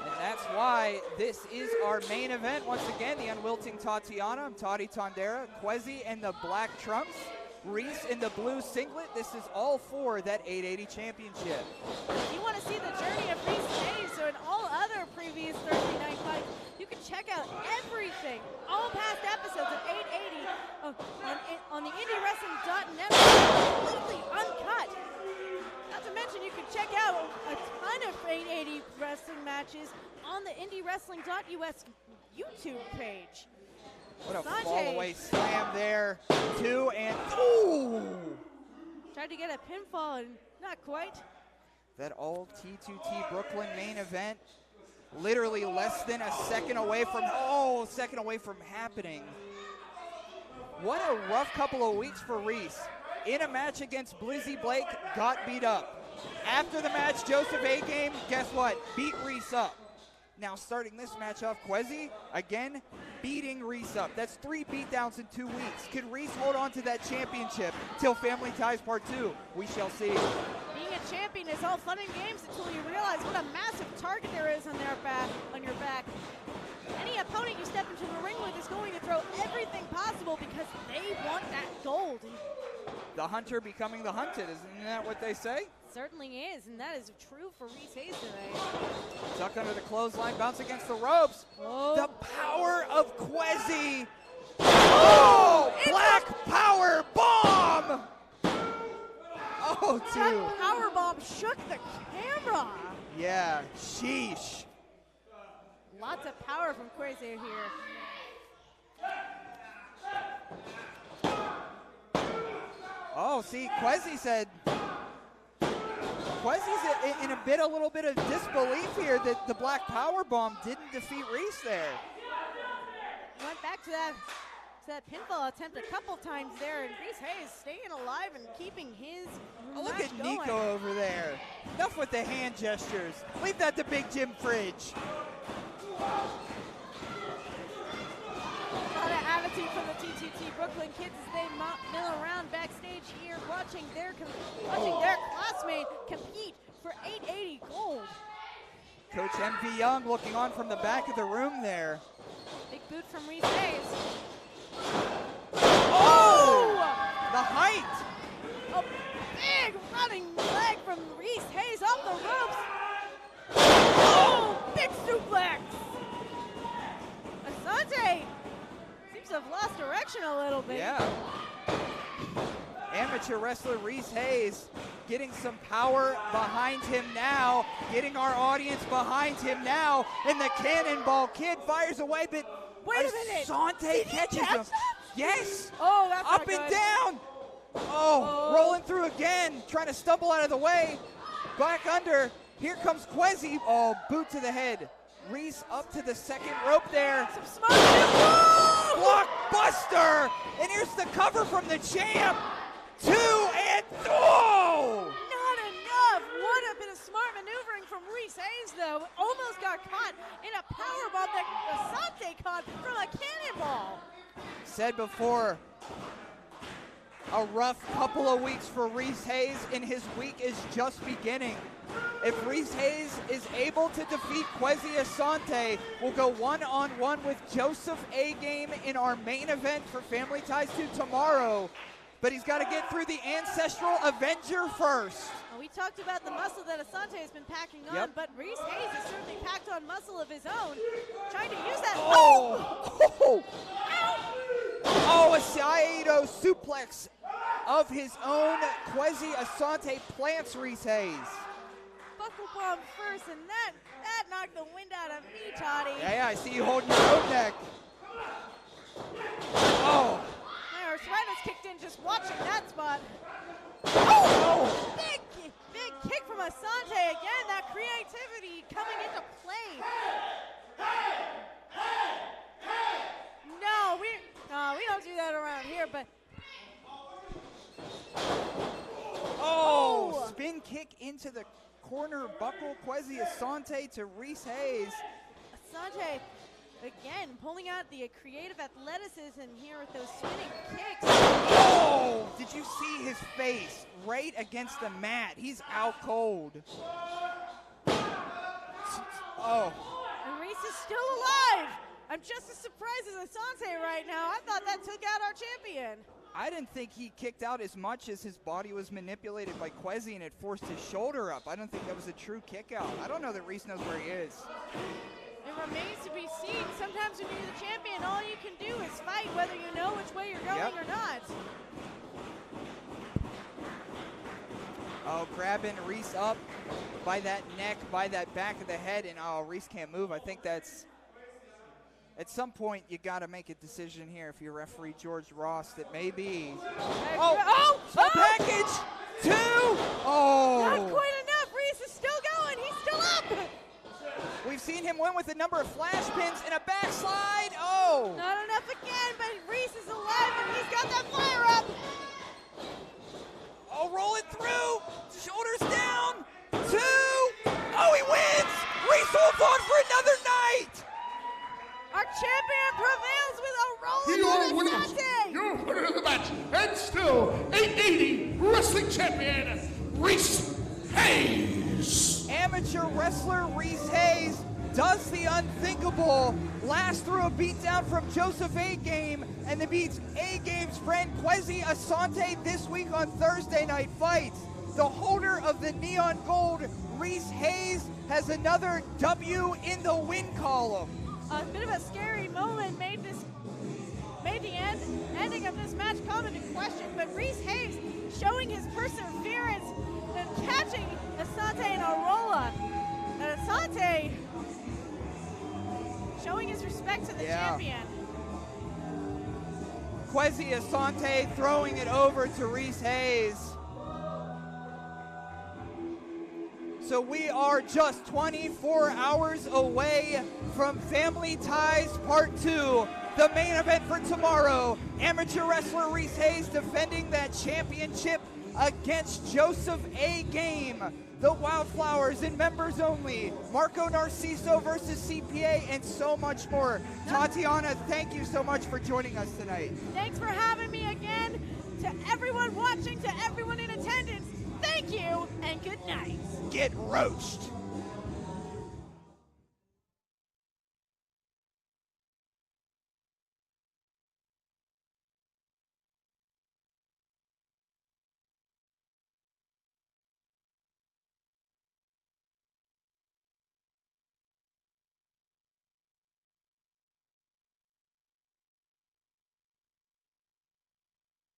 And that's why this is our main event. Once again, the unwilting Tatiana, Toddy Tondera, Kwesi in the black trunks, Reese in the blue singlet. This is all for that 880 championship. If you want to see the journey of Reese Hayes, so in all other previous Thursday night fights, you can check out everything, all past episodes of 880 on the IndyWrestling.Network, completely uncut. Not to mention, you can check out a ton of 880 wrestling matches on the IndyWrestling.us YouTube page. What a Asante. fall away slam there. 2 and ooh! Tried to get a pinfall and not quite. That all T2T Brooklyn main event, literally less than a second away from happening. What a rough couple of weeks for Reese. In a match against Blizzy Blake, got beat up. After the match, Joseph A-Game, guess what? Beat Reese up. Now starting this match off, Kwesi, again, beating Reese up. That's 3 beatdowns in 2 weeks. Can Reese hold on to that championship till Family Ties Part 2? We shall see. Being a champion is all fun and games until you realize what a massive target there is on your back. Any opponent you step into the ring with is going to throw everything possible because they want that gold. The hunter becoming the hunted, isn't that what they say? Certainly is, and that is true for Reese Hayes today. Duck under the clothesline, bounce against the ropes. Oh. The power of Kwesi. Oh, black power bomb. Oh, That two. power bomb shook the camera. Yeah, sheesh. Lots of power from Kwesi here. Oh, see, Kwesi said, Kwesi's in a little bit of disbelief here that the black power bomb didn't defeat Reese there. Went back to that pinfall attempt a couple times there, and Reese Hayes staying alive and keeping his Look match at going. Nico over there. Enough with the hand gestures. Leave that to Big Jim Fridge. A lot of attitude from the T2T Brooklyn kids as they mill around backstage here, watching their classmate compete for 880 gold. Coach MV Young looking on from the back of the room there. Big boot from Reese Hayes. Oh! The height! A big running leg from Reese Hayes off the ropes. Oh! Big suplex! Asante seems to have lost direction a little bit. Yeah. Amateur wrestler Reese Hayes getting some power behind him now, getting our audience behind him now, and the Cannonball Kid fires away, but wait a minute. Asante catches him. Yes. Oh, that's up not and good. down. Oh, rolling through again, trying to stumble out of the way. Back under. Here comes Kwesi. Oh, boot to the head. Reese up to the second rope there. Some smart Blockbuster. And here's the cover from the champ. 2 and oh! Not enough. Would have been a smart maneuvering from Reese Hayes, though. Almost got caught in a powerbomb that Asante caught from a cannonball. Said before, a rough couple of weeks for Reese Hayes, and his week is just beginning. If Reese Hayes is able to defeat Kwesi Asante, we'll go one-on-one with Joseph A. Game in our main event for Family Ties 2 tomorrow. But he's got to get through the Ancestral Avenger first. Well, we talked about the muscle that Asante has been packing on, but Reese Hayes has certainly packed on muscle of his own, trying to use that. Oh! Oh, a Saito suplex of his own. Kwesi Asante plants Reese Hayes. Buckle bomb first, and that knocked the wind out of me, Toddy. Yeah, I see you holding your own neck. Oh! My arthritis kicked in just watching that spot. Oh! Big kick from Asante again. That creativity coming into play. No, we don't do that around here, but. Oh! Spin kick into the corner buckle. Kwesi Asante to Reese Hayes. Asante, again, pulling out the creative athleticism here with those spinning kicks. Oh! Did you see his face right against the mat? He's out cold. Oh. And Reese is still alive. I'm just as surprised as Asante right now. I thought that took out our champion. I didn't think he kicked out as much as his body was manipulated by Kwesi and it forced his shoulder up. I don't think that was a true kick out. I don't know that Reese knows where he is. It remains to be seen. Sometimes when you're the champion, all you can do is fight whether you know which way you're going or not. Oh, grabbing Reese up by that neck, by that back of the head, and oh, Reese can't move. I think that's, at some point, you got to make a decision here if you're referee George Ross that maybe. Small package, 2. Oh. Not quite enough. Reese is still going. He's still up. We've seen him win with a number of flash pins and a backslide. Oh. Not enough again, but Reese is alive and he's got that fire up. Oh, roll it through. Shoulders down. 2. Oh, he wins. Reese holds on for another night. Our champion prevails with a Your rolling winner, Asante. your winner of the match, and still 880 wrestling champion, Reese Hayes. Amateur wrestler Reese Hayes does the unthinkable. Last through a beatdown from Joseph A. Game, and then beats A. Game's friend Kwesi Asante this week on Thursday Night Fights. The holder of the neon gold, Reese Hayes, has another W in the win column. A bit of a scary moment made the ending of this match come into question, but Reese Hayes showing his perseverance and catching Asante in a roll-up. And Asante showing his respect to the champion. Kwesi Asante throwing it over to Reese Hayes. So we are just 24 hours away from Family Ties Part 2. The main event for tomorrow, amateur wrestler Reese Hayes defending that championship against Joseph A. Game. The Wildflowers and members only. Marco Narciso versus CPA and so much more. Tatiana, thank you so much for joining us tonight. Thanks for having me again. To everyone watching, to everyone in attendance, thank you and good night. Get roached.